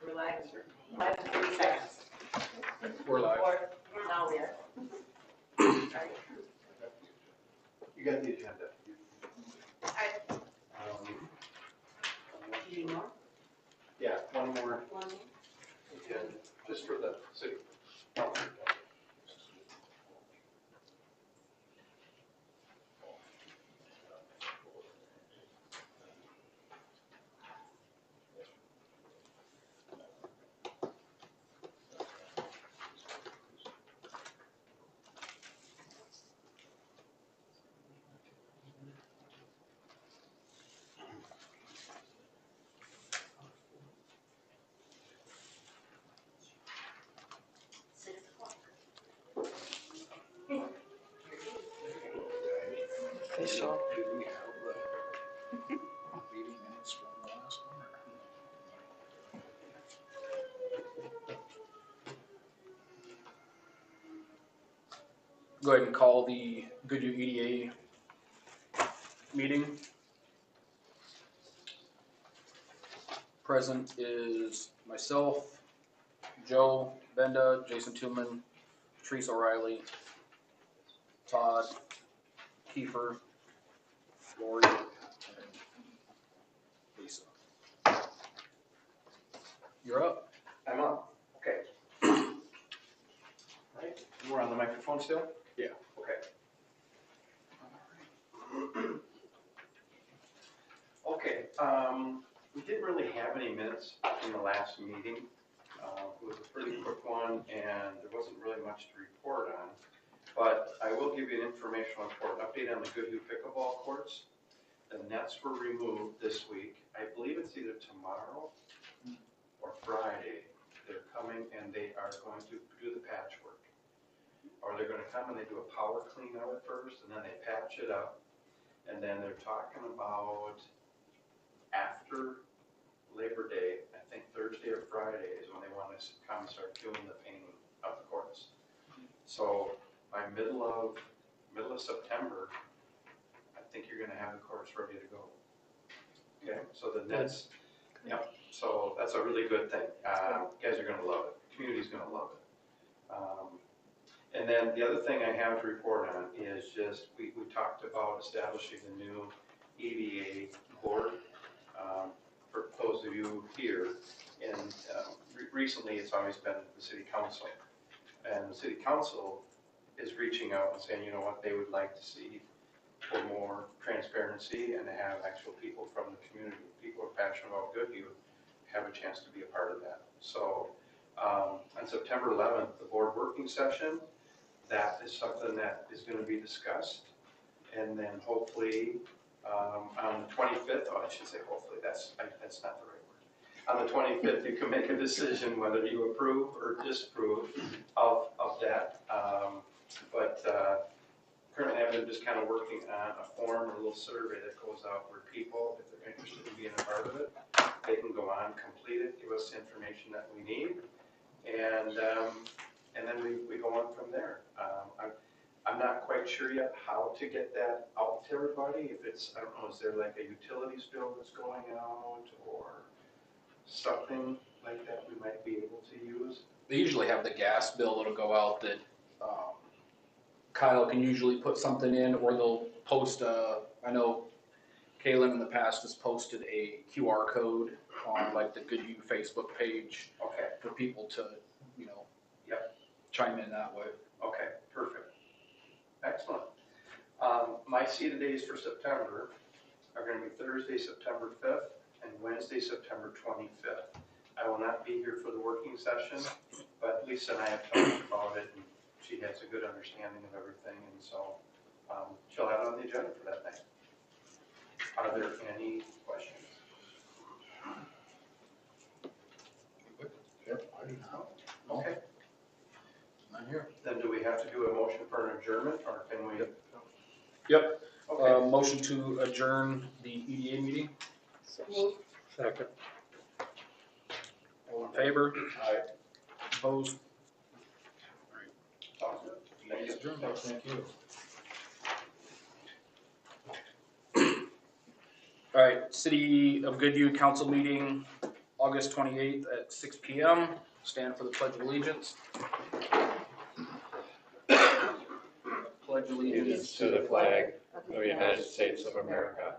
We're live. 30 seconds. We're live. Now we are. You got the agenda. Do you know? Yeah, one more One. agenda, just for the city. So, Do we have the meeting minutes from the last one? go ahead and call the Goodhue EDA meeting. Present is myself, Joe Benda, Jason Tillman, Teresa O'Reilly, Todd, Kiefer, Lori, and Lisa. You're up. I'm up, okay. Right, we're on the microphone still? Yeah. Okay. Okay, we didn't really have any minutes in the last meeting. It was a pretty quick one, and there wasn't really much to report on. But I will give you an informational report, update on the Goodhue pickleball courts. The nets were removed this week. I believe it's either tomorrow or Friday. They're coming and they are going to do the patchwork. Or they're gonna come and they do a power clean of it first, and then they patch it up. And then they're talking about after Labor Day, I think Thursday or Friday is when they want to come and start doing the painting of the courts. So by middle of September, I think you're gonna have the courts ready to go. Okay, so the nets, yep, so that's a really good thing. Guys are gonna love it, community's gonna love it. And then the other thing I have to report on is just, we talked about establishing a new EDA board. For those of you here, and recently it's always been the city council. And the city council is reaching out and saying, you know what, they would like to see for more transparency and to have actual people from the community, people who are passionate about Goodhue, have a chance to be a part of that. So on September 11th, the board working session, that is something that is going to be discussed. And then hopefully on the 25th, oh, I should say hopefully, that's not the right word. On the 25th, you can make a decision whether you approve or disapprove of that. Currently I've been just kind of working on a form or a little survey that goes out where people, if they're interested in being a part of it, they can go on, complete it, give us the information that we need, and then we go on from there. I'm not quite sure yet how to get that out to everybody. If it's, I don't know, is there like a utilities bill that's going out or something like that we might be able to use? They usually have the gas bill that'll go out that Kyle can usually put something in, or they'll post I know Kaylin in the past has posted a QR code on like the Goodhue Facebook page. Okay. For people to, Yep. chime in that way. Okay, perfect. Excellent. My CEDA days for September are going to be Thursday, September 5th and Wednesday, September 25th. I will not be here for the working session, but Lisa and I have talked about it, and she has a good understanding of everything, and so she'll have it on the agenda for that night. Are there any questions? to do a motion for an adjournment, or can we? Yep. Okay. Motion to adjourn the EDA meeting. Second. All in favor? Aye. Opposed? Thank you. Adjourned. Thank you. All right, City of Goodview Council meeting, August 28th at 6 PM. Stand for the Pledge of Allegiance. Pledge allegiance To the flag of the United States of America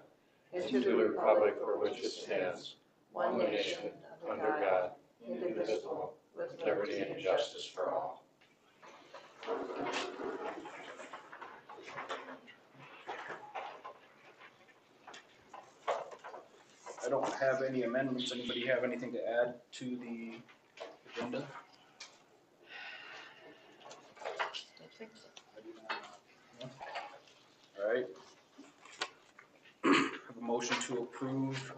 and to the republic for which it stands, one nation, under God, indivisible, with liberty and justice for all. I don't have any amendments. Anybody have anything to add to the agenda? All right. Have a motion to approve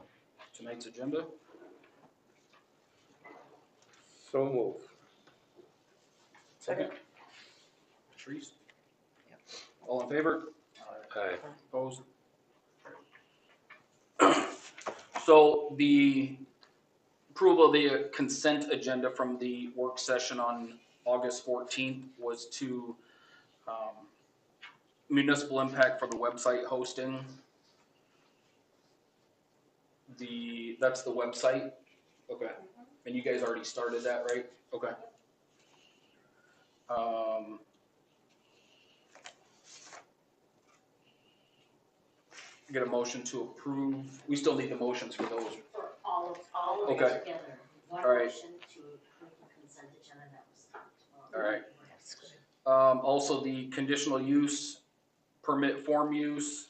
tonight's agenda. So move. Second. Patrice? All in favor? Aye. Opposed? So the approval of the consent agenda from the work session on August 14th was to municipal impact for the website hosting. That's the website? Okay. And you guys already started that, right? Okay. Get a motion to approve. We still need the motions for those. For all of it Okay. together. One All right. motion to approve the consent agenda that was talked about. All right. Also, the conditional use permit form use,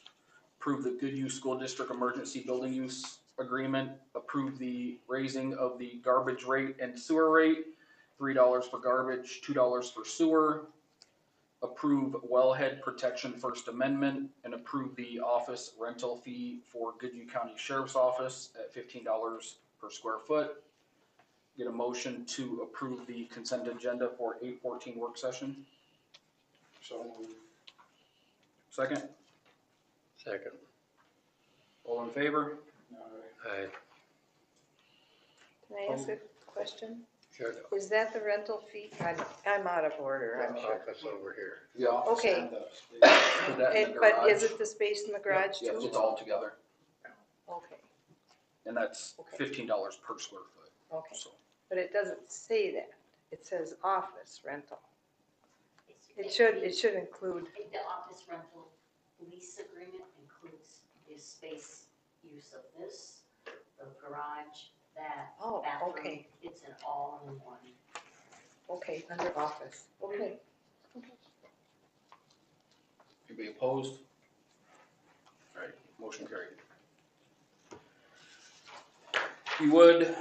approve the Goodview School District Emergency Building Use Agreement, approve the raising of the garbage rate and sewer rate, $3 for garbage, $2 for sewer, approve wellhead protection First Amendment, and approve the office rental fee for Goodview County Sheriff's Office at $15 per square foot. Get a motion to approve the consent agenda for 8/14 work session. So moved. Second, Second. all in favor? Aye. Can I ask a question? Sure. Is that the rental fee? I'm out of order, I'm sure. Office over here. The office Okay. and put that in the But is garage. it the space in the garage Yeah, too? it's all together, Okay, and that's Okay. $15 per square foot, okay. so. But it doesn't say that. It says office rental. It It's- should include, The office rental lease agreement includes the space use of this, the garage, that oh, bathroom. okay, It's an all-in-one. okay, under office, okay. Anybody opposed? All right, motion carried. If you would,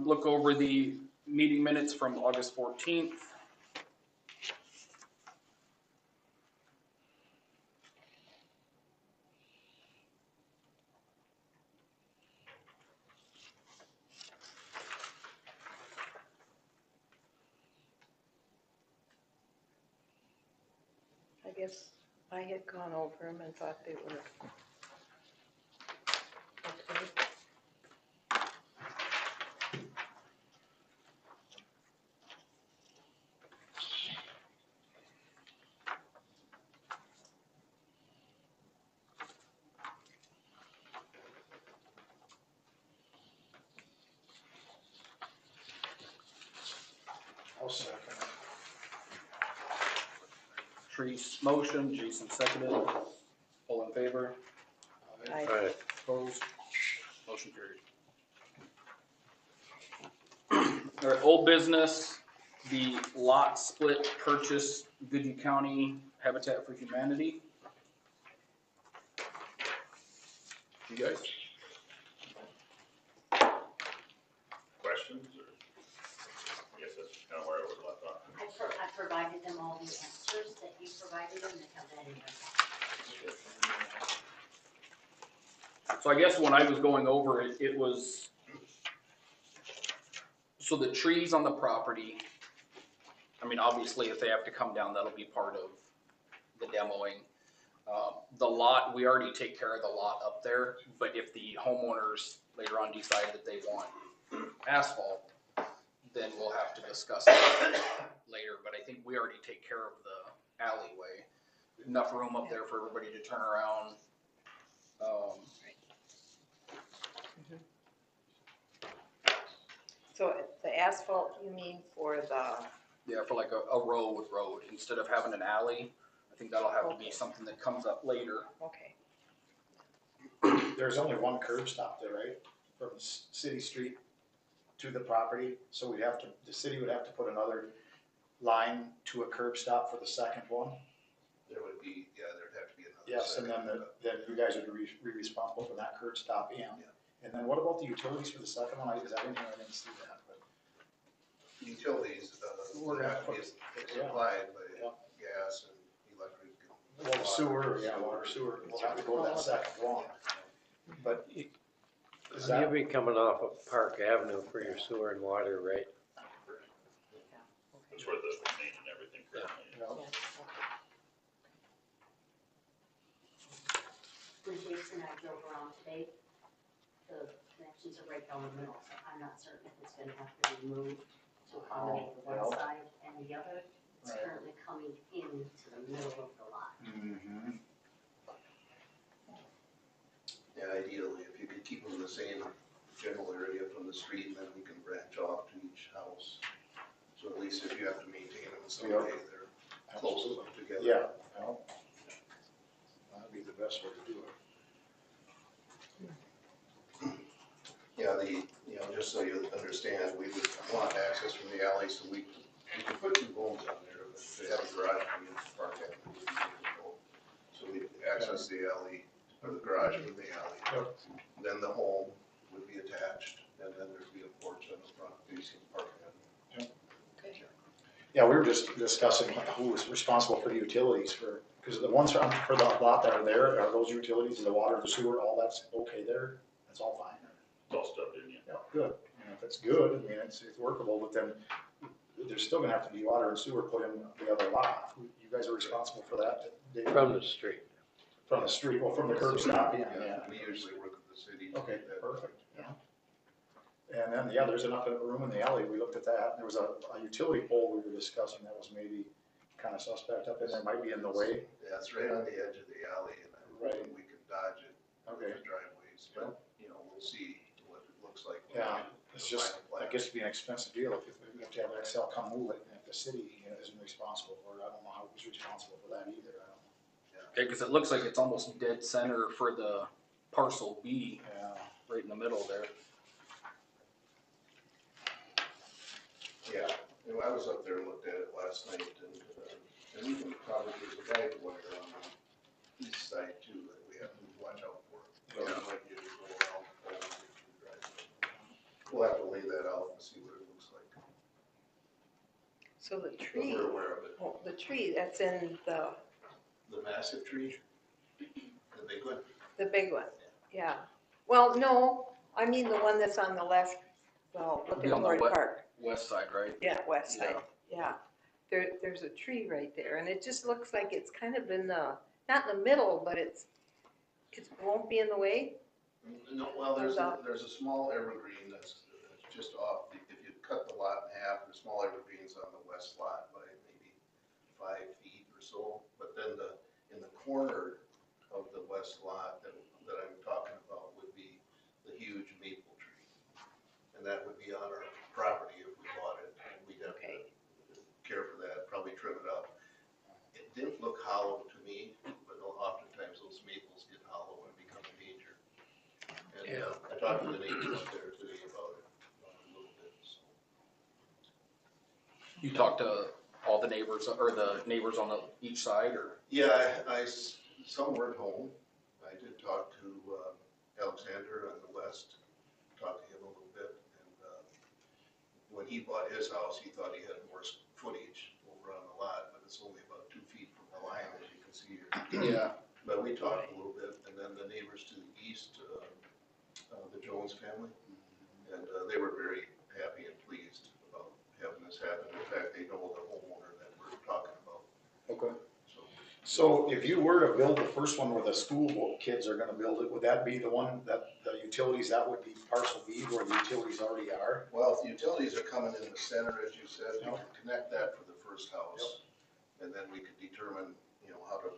look over the meeting minutes from August 14th. I guess I had gone over them and thought they were okay. I'll second. Trees motion, Jason seconded. All in favor? I- Aye. Opposed? Motion carried. All right, old business, the lot split purchase, Goodview County Habitat for Humanity. You guys? Questions, or, I guess that's kind of where I was left off. I provided them all the answers that you provided them, they have that in there. So I guess when I was going over it, it was, so the trees on the property, I mean, obviously, if they have to come down, that'll be part of the demoing. The lot, we already take care of the lot up there, but if the homeowners later on decide that they want asphalt, then we'll have to discuss it later, but I think we already take care of the alleyway. Enough room up there for everybody to turn around. So the asphalt, you mean for the, Yeah, for like a road, instead of having an alley, I think that'll have to be something that comes up later. okay. There's only one curb stop there, right? From City Street to the property, so we'd have to, the city would have to put another line to a curb stop for the second one? There would be, yeah, there'd have to be another. Yes, and then you guys would be responsible for that curb stop in. And then what about the utilities for the second one? Is that in here? I didn't see that, but. Utilities, We're gonna have to be put- supplied by Yeah. gas and electric. and Well, the sewer, yeah, water, sewer, we'll have to go to that second one. But is You'll that, be coming off of Park Avenue for your sewer and water, right? That's where the main and everything currently is. you know, When Jason and I drove around today, the connections are right down the middle, so I'm not certain if it's gonna have to be moved to accommodate the Oh, one side and the other. It's Right. currently coming into the middle of the lot. mhm. Yeah, ideally, if you could keep them in the same general area from the street, and then we can branch off to each house. So at least if you have to maintain them in some Yeah. way, they're close enough together. Yeah, well, that'd be the best way to do it. Yeah, just so you understand, we would want access from the alley, so we can put two homes on there, but if they have a garage, we can park at it. So we access the alley, or the garage from the alley. Yep. Then the home would be attached, and then there'd be a porch on the front facing parking. Yeah, we were just discussing who was responsible for the utilities for, because the ones for the lot that are there, are those utilities, the water, the sewer, all that's okay there? That's all fine? It's all stubbed in, yeah. Yeah, good. And if it's good, I mean, it's workable, but then there's still gonna have to be water and sewer put in the other lot. You guys are responsible for that? Dave? From the street. From the street, well, from the curb stop, yeah. We usually work with the city. to Okay, do that. perfect, yeah. And then, yeah, there's enough room in the alley, we looked at that, there was a utility pole we were discussing that was maybe kind of suspect up in there, might be in the way. Yeah, it's right on the edge of the alley, and I don't Right. think we can dodge it Okay, with driveways, but, we'll see what it looks like. when yeah, we get it's the just, final plan. I guess it'd be an expensive deal if we have to have Excel come move it, and if the city, isn't responsible for it, I don't know who's responsible for that either, I don't Okay, cause it looks like it's almost dead center for the parcel B, know. Yeah, right in the middle there. Yeah, I was up there and looked at it last night, and even probably there's a guide wire on the east side too, that we have to watch out for. So we might be able to go around the pole and get through the driveway. We'll have to lay that out and see what it looks like, So the but tree, we're aware of it. oh, the tree that's in the massive tree, the big one. The big one, yeah. Well, no, I mean the one that's on the left, well, looking On the toward west- Park. West side, right? Yeah, west side, Yeah. yeah. There's a tree right there, and it just looks like it's kind of in the, not in the middle, but it won't be in the way. No, well, there's a small evergreen that's just off, if you cut the lot in half, the small evergreen's on the west lot by maybe 5 feet or so, but then in the corner of the west lot that I'm talking about would be the huge maple tree. And that would be on our property if we bought it, and we'd have Okay. to care for that, probably trim it up. It didn't look hollow to me, but oftentimes those maples get hollow and become a danger. And I talked to the neighbors up there today about it a little bit, so. You talked to all the neighbors, or the neighbors on each side, or? Yeah, some weren't home. I did talk to Alexander on the west, talked to him a little bit, and when he bought his house, he thought he had more footage over on the lot, but it's only about 2 feet from the line, as you can see here. Yeah. But we talked a little bit, and then the neighbors to the east, the Jones family, and they were very happy and pleased about having this happen. In fact, they know the homeowner Okay. So if you were to build the first one where the school kids are gonna build it, would that be the one that, the utilities, that would be parcel B where the utilities already are? Well, if the utilities are coming in the center, as you said, we Yep. could connect that for the first house. And then we could determine, how to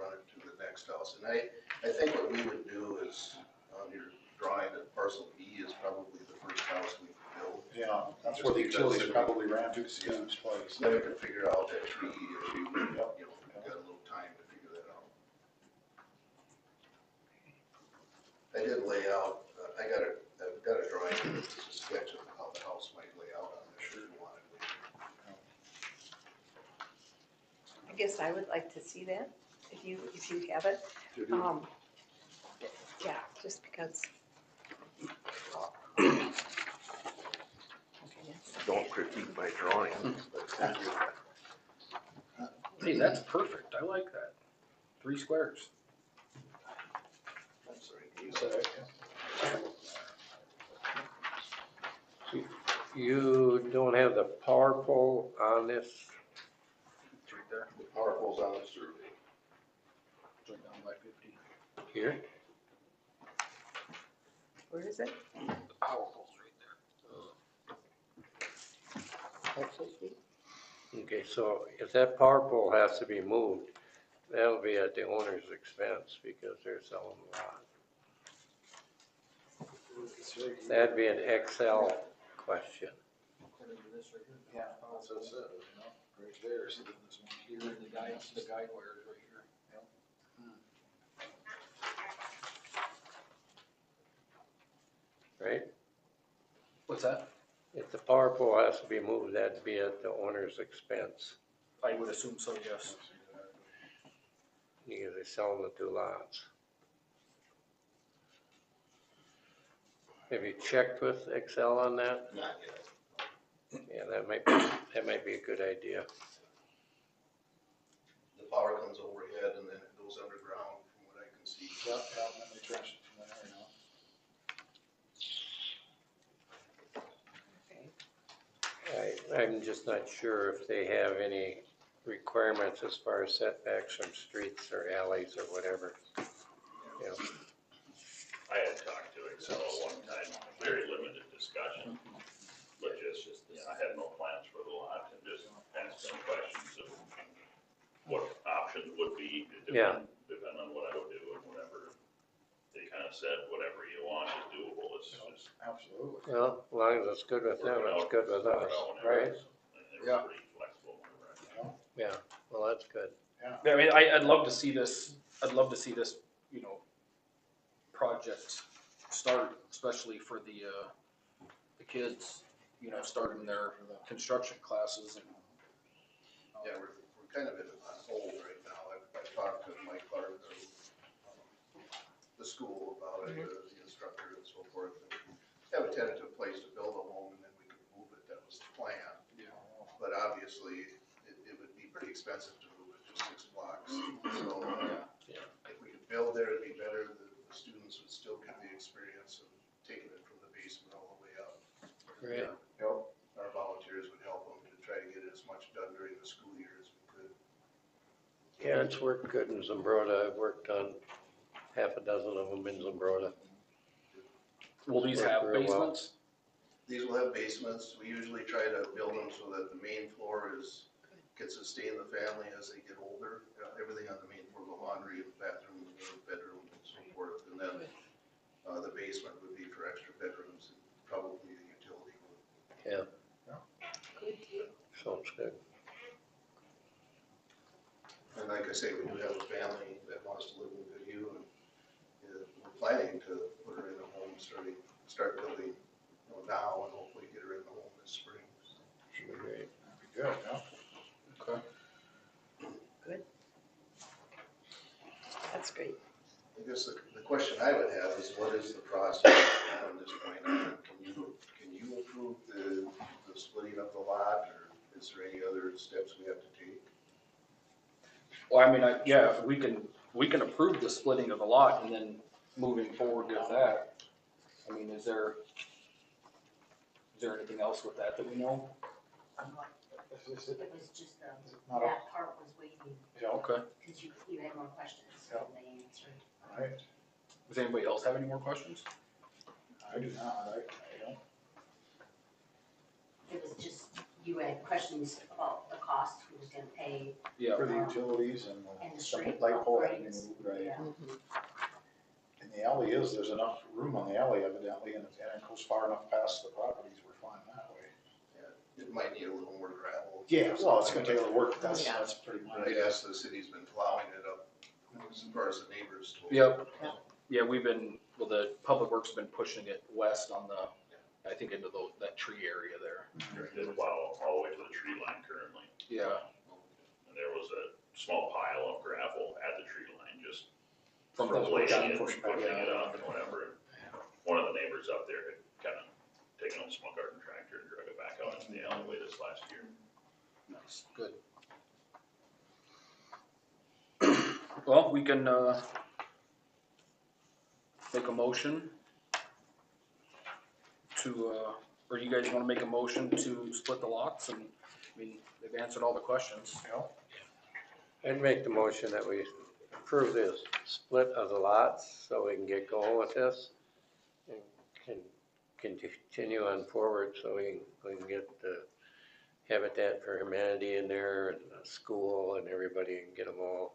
run it to the next house. And I think what we would do is, on your drawing, that parcel B is probably the first house we could build. Yeah, that's where the utilities probably ran to Steve's place. Then we could figure out that tree issue, we've got a little time to figure that out. I did lay out, I've got a drawing, it's a sketch of how the house might lay out on there, if you wanted later. I guess I would like to see that, if you have it. Yeah, just because. Don't critique my drawing. Hey, that's perfect. I like that. 3 squares. I'm sorry, You don't have the power pole on this? It's right there. the power pole's on the survey. It's right down by 50. Here? Where is it? The power pole's right there. Okay, so if that power pole has to be moved, that'll be at the owner's expense because they're selling the lot. That'd be an XL question. Yeah, that's what it says, right there, so there's one here, and the guide wire is right here. Right? What's that? If the power pole has to be moved, that'd be at the owner's expense. I would assume so, yes. Because they're selling the 2 lots. Have you checked with XL on that? Not yet. Yeah, that might be a good idea. The power comes overhead and then it goes underground from what I can see. Yep, and then they trench it from there, I'm just not sure if they have any requirements as far as setbacks from streets or alleys or whatever. You know, I had talked to Excel one time, very limited discussion, but just, I had no plans for the lot and just asked them questions of what options would be, Yeah. depending on what I would do and whatever. They kind of said, whatever you want is doable, it's just. Absolutely. well, as long as it's good with them, it's good with us, right? And they Yeah. were pretty flexible whenever I. Yeah, well, that's good. I mean, I'd love to see this, project start, especially for the kids, starting their construction classes and. Yeah, we're kind of on hold right now. I've talked to Mike Clark, the school about it, the instructor and so forth. Have a tentative place to build a home and then we could move it. That was the plan. Yeah. But obviously, it would be pretty expensive to move it just 6 blocks. So if we could build there, it'd be better. The students would still get the experience of taking it from the basement all the way up. Great. Our volunteers would help them to try to get as much done during the school year as we could. Yeah, it's worked good in Zumbrota. I've worked on half a dozen of them in Zumbrota. Will these Worked have real well. basements? These will have basements. We usually try to build them so that the main floor can sustain the family as they get older. Everything on the main floor, the laundry, the bathroom, the main bedroom, and so forth. And then the basement would be for extra bedrooms and probably a utility room. Yeah. Good deal. Sounds good. And like I say, we do have a family that wants to live in Goodhue, and we're planning to put her in a home, start building now, and hopefully get her in the home this spring. Should be great. That'd be good, yeah. Okay. That's great. I guess the question I would have is, what is the process from this point on? Can you approve the splitting of the lot, or is there any other steps we have to take? Well, I mean, if we can approve the splitting of the lot and then moving forward with that. I mean, is there anything else with that we know? It was just, Not a- that part was Yeah, Okay. because you had more questions Yeah. than they answered. alright, Does anybody else have any more questions? I do not, I don't. It was just, you had questions about the cost, who was gonna pay, Yeah. For the utilities and And the the street light pole had to be upgrades. moved, right? yeah. And the alley there's enough room on the alley evidently, and it goes far enough past the properties, we're fine that way. It might need a little more gravel. Yeah, well, it's gonna take a little work, that's pretty But much. I guess the city's been plowing it up as far as the neighbors. Yep. Yeah, the Public Works have been pushing it west on I think into that tree area there. They plow all the way to the tree line currently. Yeah. And there was a small pile of gravel at the tree line, just From for the blading got it, pushed pushing back, it yeah. up and whatever. One of the neighbors up there had kind of taken a small garden tractor and drug it back out into the alleyway this last year. Nice, good. Well, we can, make a motion to, or you guys wanna make a motion to split the lots, and, I mean, they've answered all the questions. I'd make the motion that we approve this split of the lots so we can get going with this and can continue on forward so we can get the Habitat for Humanity in there and the school and everybody and get them all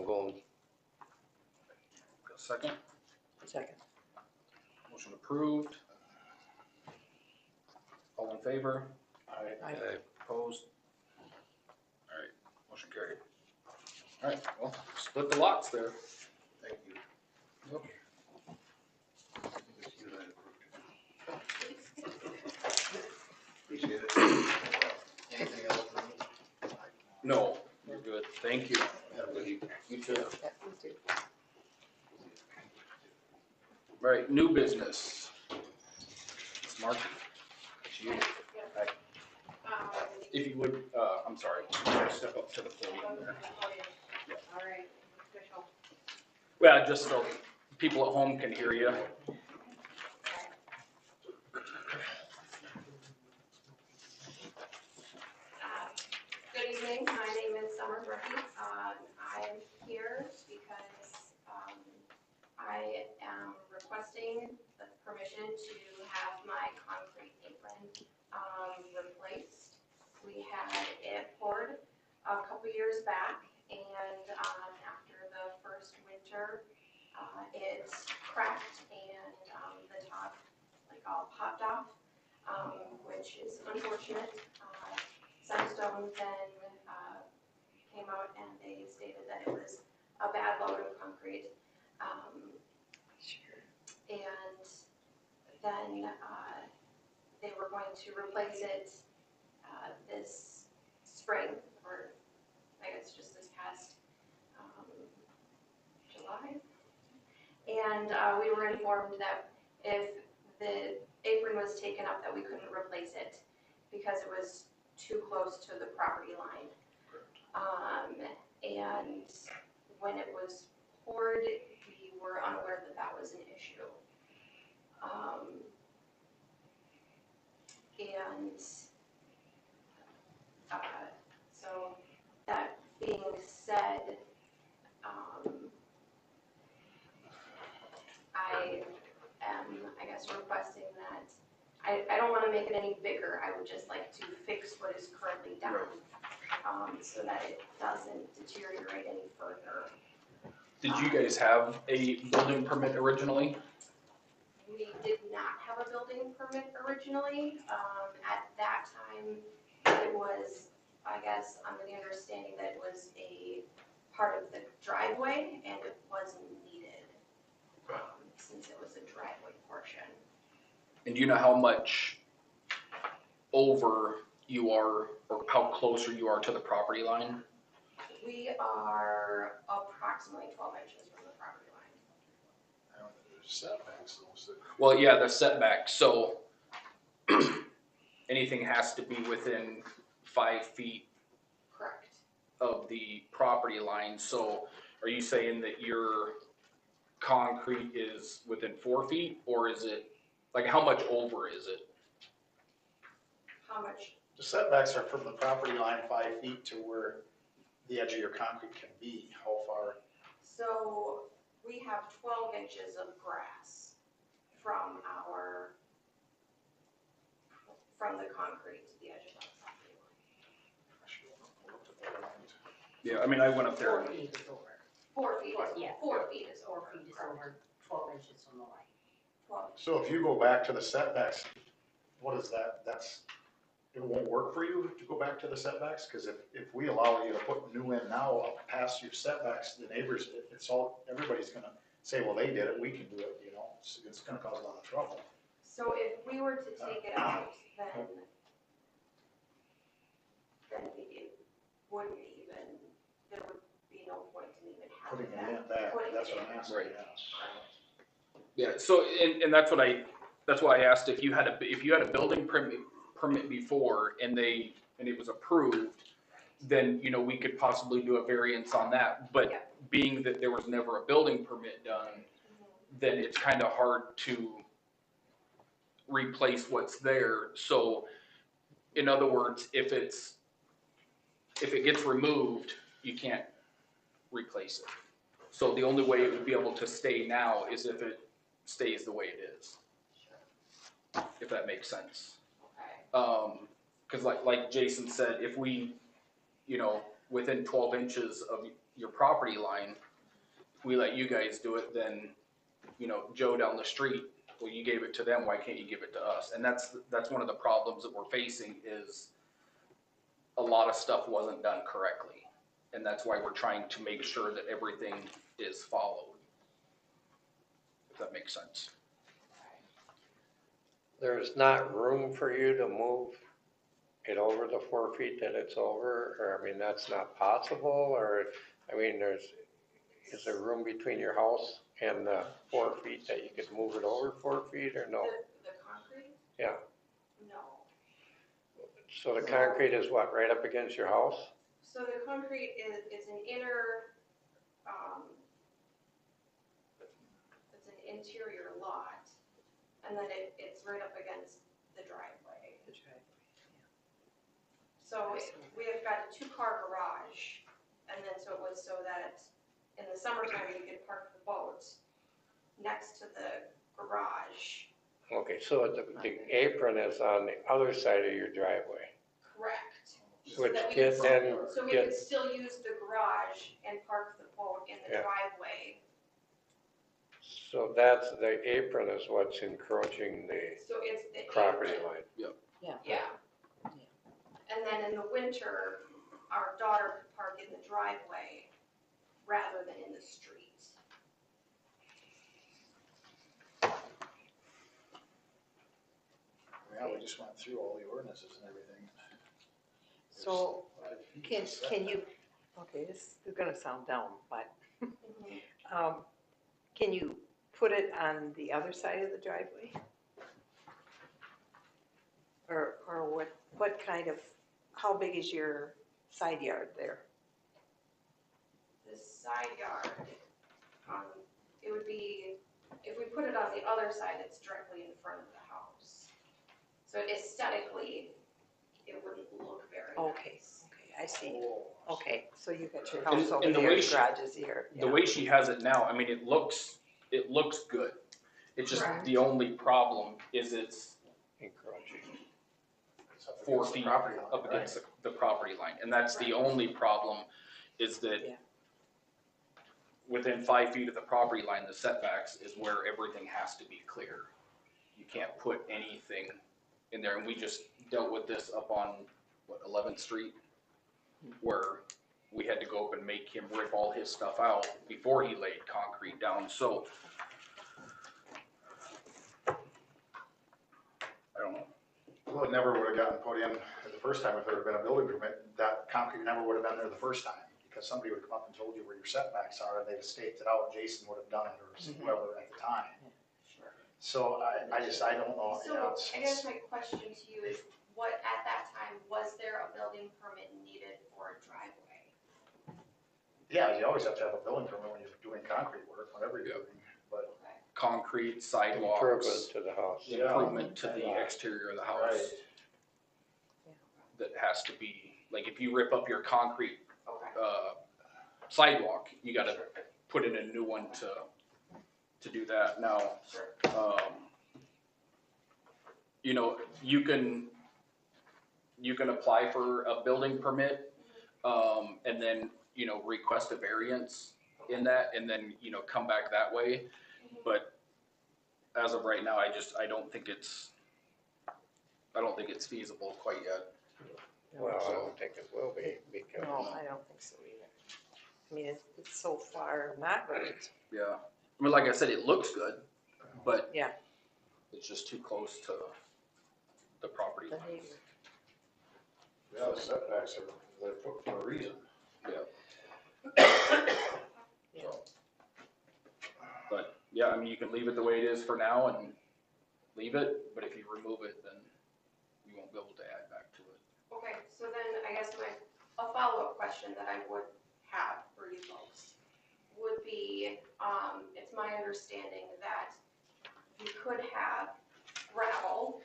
going. Got a second? Second. Motion approved. All in favor? Aye. Opposed? Alright, motion carried. Alright, well, split the lots there. Thank you. Yep. Just you and I approved. Appreciate it. Anything else for me? No, we're good, thank you. Have a good evening. You too. Yeah, me too. Alright, new business. It's Marky. It's you. Hi. If you would, I'm sorry, step up to the podium there. All right, official. Well, just so people at home can hear you. Good evening, my name is Summer Murphy. I'm here because I am requesting the permission to have my concrete apron replaced. We had it poured a couple years back, and after the first winter, it cracked and the top all popped off, which is unfortunate. Sunstone then came out and they stated that it was a bad load of concrete. And then they were going to replace it this spring, or I guess just this past July. And we were informed that if the apron was taken up, that we couldn't replace it because it was too close to the property line. And when it was poured, we were unaware that that was an issue. So that being said, I am, I guess, requesting that, I don't want to make it any bigger, I would just like to fix what is currently down, so that it doesn't deteriorate any further. Did you guys have a building permit originally? We did not have a building permit originally. At that time, it was, I guess, under the understanding that it was a part of the driveway and it wasn't needed, since it was a driveway portion. And do you know how much over you are, or how closer you are to the property line? We are approximately 12 inches from the property line. I don't know, there's setbacks, those Well, yeah, the setback, so anything has to be within 5 feet Correct. of the property line, so are you saying that your concrete is within 4 feet, or is it, like, how much over is it? How much? the setbacks are from the property line 5 feet to where the edge of your concrete can be? How far? So we have 12 inches of grass from the concrete to the edge of our property line. Yeah, I mean, I went up there. 4 feet is over. 4 feet, Yeah. 4 feet is 4 over. feet is over, 12 inches from the line. 12. So if you go back to the setbacks, what is that? It won't work for you to go back to the setbacks? Because if we allow you to put new in now up past your setbacks, the neighbors, everybody's gonna say, well, they did it, we can do it, you know? It's gonna cause a lot of trouble. So if we were to take it out, then it wouldn't even, there would be no point in even having Putting that. it in back, Putting that's it what I'm in. asking, Right. yeah. Yeah, so, and that's why I asked if you had a building permit before and it was approved, then, you know, we could possibly do a variance on that. But Yeah. being that there was never a building permit done, then it's kind of hard to replace what's there. So, in other words, if it gets removed, you can't replace it. So the only way it would be able to stay now is if it stays the way it is. If that makes sense. Okay. Cause like Jason said, if we, you know, within 12 inches of your property line, if we let you guys do it, then, you know, Joe down the street, well, you gave it to them, why can't you give it to us? And that's one of the problems that we're facing is a lot of stuff wasn't done correctly. And that's why we're trying to make sure that everything is followed. If that makes sense. There's not room for you to move it over the 4 feet that it's over, or, I mean, that's not possible, or, I mean, is there room between your house and the 4 feet that you could move it over 4 feet, or no? The concrete? Yeah, No. so the concrete is what, right up against your house? So the concrete is an inner, it's an interior lot, and then it's right up against the driveway. The driveway, So we have got a 2-car garage, and then so it was so that in the summertime you could park the boat next to the garage. Okay, so the apron is on the other side of your driveway, Correct. which that we can could- then So we get, could still use the garage and park the boat in the Yeah. driveway. so that's, the apron is what's encroaching the So it's the property apron. line. Yeah. And then in the winter, our daughter could park in the driveway rather than in the street. Yeah, we just went through all the ordinances and everything. So There's 5 feet can setback. you, okay, this is gonna sound dumb, but, can you put it on the other side of the driveway? Or what kind of, how big is your side yard there? The side yard, it would be, if we put it on the other side, it's directly in front of the house. So aesthetically, it wouldn't look very Okay, nice. okay, I see. Oh, Okay, so you got your And- house over and the there, way your she- garage is here. The yeah. way she has it now, I mean, it looks good. It's just Right. the only problem is it's Encroaching. it's up 4 against the feet property line, up right? against the property line. And that's the Right. only problem is that Yeah. within 5 feet of the property line, the setbacks is where everything has to be clear. You can't put anything in there. And we just dealt with this up on, 11th Street? Where we had to go up and make him rip all his stuff out before he laid concrete down. So, I don't know. Well, it never would have gotten put in the first time if there had been a building permit. That concrete never would have been there the first time because somebody would have come up and told you where your setbacks are and they'd have staked it out. Jason would have done it or whoever at the time. Sure. So I don't know. So Yeah, I guess my question to you is, what, at that time, was there a building permit needed for a driveway? Yeah, you always have to have a building permit when you're doing concrete work, whatever you're doing. But Okay. Concrete, Improvement sidewalks, to the house. Yeah. improvement to the exterior of the house. Yeah. That has to be, like if you rip up your concrete Okay. sidewalk, you gotta put in a new one to do that. Now, you know, you can apply for a building permit, and then, you know, request a variance in that, and then, you know, come back that way. But as of right now, I don't think it's feasible quite yet. Well, I don't think it will be, because No, I don't think so either. I mean, it's so far not right. Yeah, I mean, like I said, it looks good, but Yeah. it's just too close to the property The line. neighbor. Yeah, the setbacks are, they're put for a reason. Yeah. So, But yeah, I mean, you can leave it the way it is for now and leave it, but if you remove it, then you won't be able to add back to it. Okay, so then I guess a follow-up question that I would have for you folks would be, it's my understanding that you could have gravel,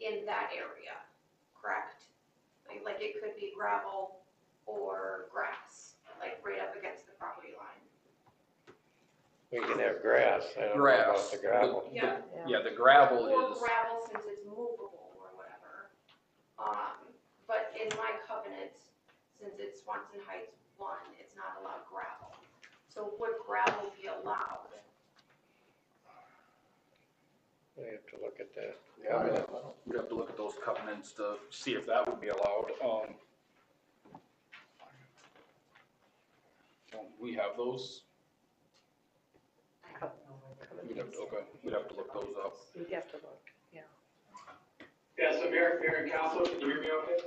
in that area, correct? Like it could be gravel or grass, like right up against the property line. we can have grass, I don't know Grass. about the gravel. Yeah. Yeah, the gravel Or is, gravel since it's movable or whatever. But in my covenant, since it's Swanson Heights 1, it's not allowed gravel. So would gravel be allowed? We have to look at that. yeah, I don't- we'd have to look at those covenants to see if that would be allowed. We have those, we'd have to look those up. You'd have to look, yeah. Yeah, so Mayor and Council, can you hear me okay?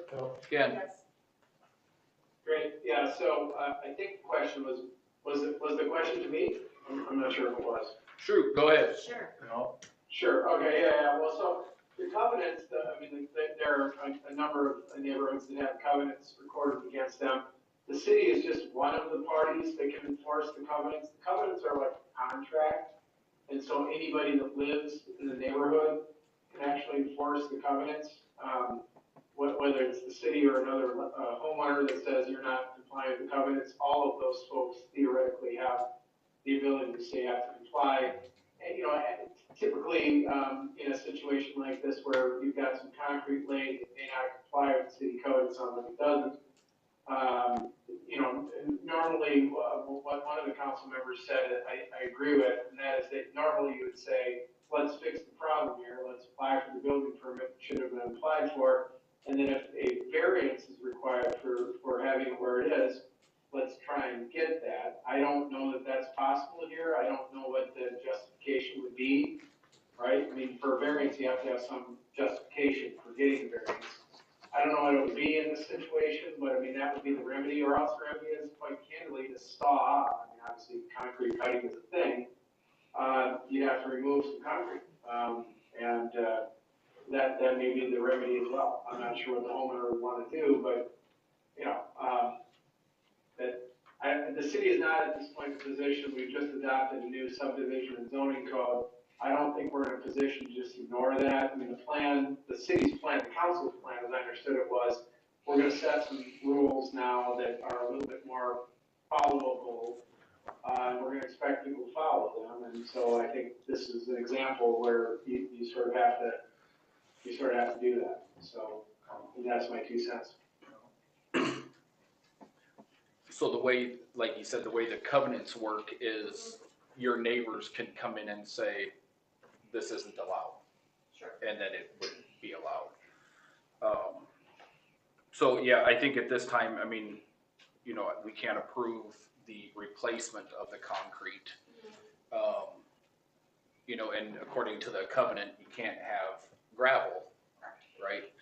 Again, Yes. Great, yeah, so I think the question was the question to me? I'm not sure if it was. shoot, go ahead. Sure. you know, Sure, okay, yeah, well, so the covenants, there are a number of neighborhoods that have covenants recorded against them. The city is just one of the parties that can enforce the covenants. The covenants are like a contract, and so anybody that lives in the neighborhood can actually enforce the covenants. Whether it's the city or another homeowner that says you're not complying with the covenants, all of those folks theoretically have the ability to say you have to comply. And, you know, typically, in a situation like this where you've got some concrete laid that may not comply with the city code, it sounds like it doesn't. You know, normally, what one of the council members said, I agree with, and that is that normally you would say, let's fix the problem here, let's apply for the building permit that should have been applied for, and then if a variance is required for having it where it is, let's try and get that. I don't know that that's possible here. I don't know what the justification would be, right? I mean, for a variance, you have to have some justification for getting a variance. I don't know what it would be in this situation, but I mean, that would be the remedy, or else the remedy is quite candidly to saw off. I mean, obviously, concrete cutting is a thing. You'd have to remove some concrete, and that may be the remedy as well. I'm not sure what the homeowner would want to do, but, you know, the city is not at this point in a position. We've just adopted a new subdivision and zoning code. I don't think we're in a position to just ignore that. I mean, the plan, the city's plan, the council's plan, as I understood it, was we're going to set some rules now that are a little bit more followable, and we're going to expect people to follow them. And so I think this is an example where you sort of have to do that. So and that's my 2 cents. So the way, like you said, the way the covenants work is your neighbors can come in and say, this isn't allowed. Sure. And then it would be allowed. So yeah, I think at this time, I mean, you know, we can't approve the replacement of the concrete. You know, and according to the covenant, you can't have gravel, right?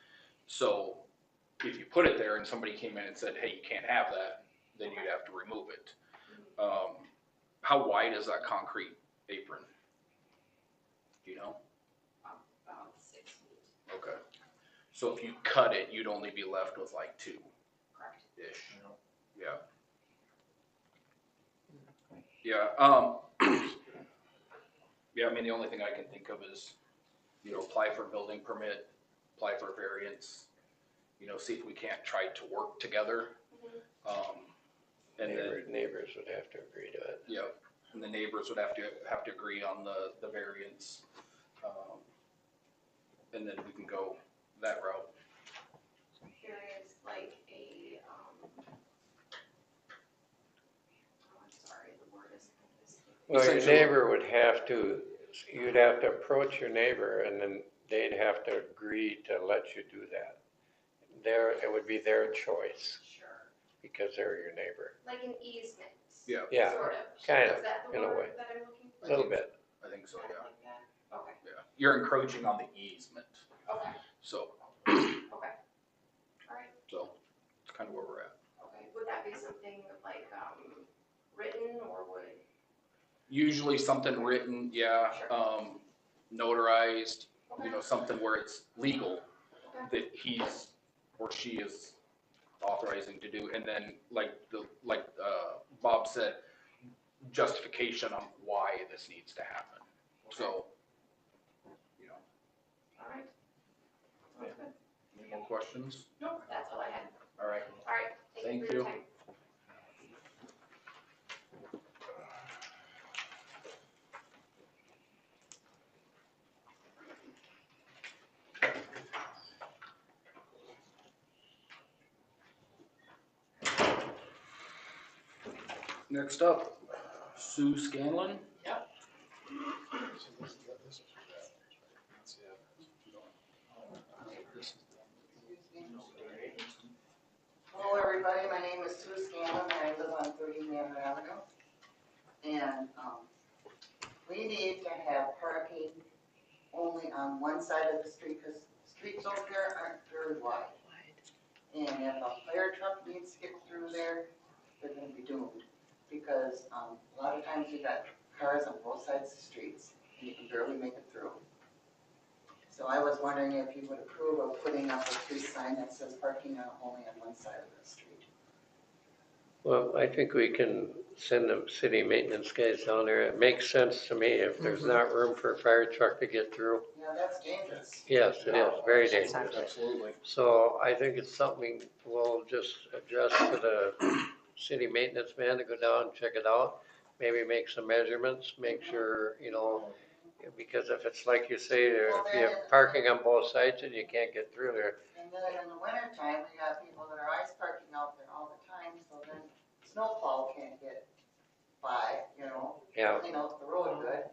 So if you put it there and somebody came in and said, hey, you can't have that, then you'd have to remove it. How wide is that concrete apron? Do you know? About 6 feet. Okay. So if you cut it, you'd only be left with like 2-ish. Correct. Yeah. Yeah. Yeah, I mean, the only thing I can think of is, you know, apply for a building permit, apply for a variance, see if we can't try to work together. And then, Neighbors would have to agree to it. yeah, and the neighbors would have to agree on the variance. And then we can go that route. There is like a, I'm sorry, the word is kind of escaping. Well, your Essentially- neighbor would have to, you'd have to approach your neighbor and then they'd have to agree to let you do that. It would be their choice Sure. because they're your neighbor. Like an easement. Yeah. Yeah, Sort of. kind of, Is that the in a way. word that I'm looking A for? little bit. I think so, Kind of yeah. like that? Okay, Yeah. You're encroaching on the easement, okay, so, okay. All right, so it's kind of where we're at. okay. Would that be something like, written or would? Usually something written, yeah, Sure. notarized, Okay. something where it's legal Okay. that he's or she is authorizing to do, and then like Bob said, justification on why this needs to happen. So, All right. Sounds good. any more questions? Nope, that's all I had. All right. All right, thank you for your time. Next up, Sue Scanlon. Hello, everybody. My name is Sue Scanlon, and I live on 30 Manor Avenue. And we need to have parking only on one side of the street, because streets over there aren't very wide. And if a fire truck needs to get through there, they're gonna be doomed. Because a lot of times you got cars on both sides of the streets, and you can barely make it through. So I was wondering if you would approve of putting up a street sign that says parking only on one side of the street. Well, I think we can send the city maintenance guys down there. It makes sense to me if there's not room for a fire truck to get through. Yeah, that's dangerous. Yes, it is, very dangerous. Absolutely. So I think it's something we'll just address to the city maintenance man to go down and check it out. Maybe make some measurements, make sure, because if it's like you say, if you have parking on both sides and you can't get through there. And then in the wintertime, we got people that are ice parking out there all the time, so then snowplow can't get by, Yeah. clean out the road good.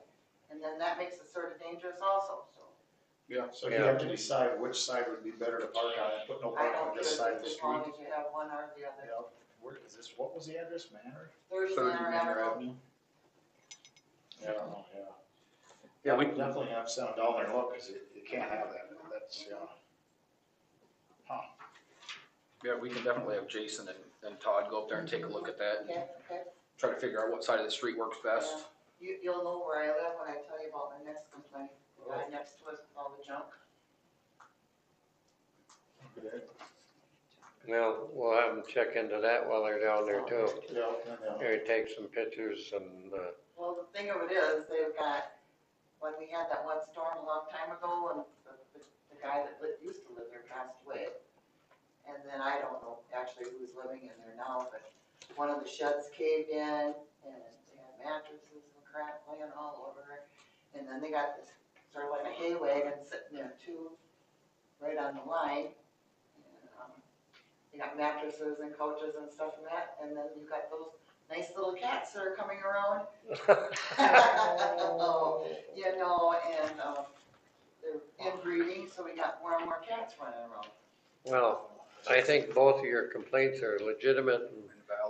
And then that makes it sort of dangerous also, so. So you have to decide which side would be better to park on and put no I parking don't on care this side of the as street. long as you have one or the other. Yeah, where is this, what was the address, Manor? 30 Manor Avenue. Yeah, oh, yeah. Yeah, we Definitely have to send them down there and look, cause you can't have that, that's, Yeah, we can definitely have Jason and Todd go up there and take a look at that and Okay. try to figure out what side of the street works best. You'll know where I live when I tell you about my next complaint. The guy next to us with all the junk. Well, we'll have them check into that while they're down there too. Yeah, Maybe take some pictures and, Well, the thing of it is, they've got, when we had that one storm a long time ago, and the guy that used to live there passed away. And then I don't know actually who's living in there now, but one of the sheds caved in, and they had mattresses and crap laying all over it. And then they got this, sort of like a hay wagon sitting there too, right on the line. And, they got mattresses and couches and stuff and that, and then you got those nice little cats that are coming around. And they're inbreeding, so we got more and more cats running around. well, I think both of your complaints are legitimate and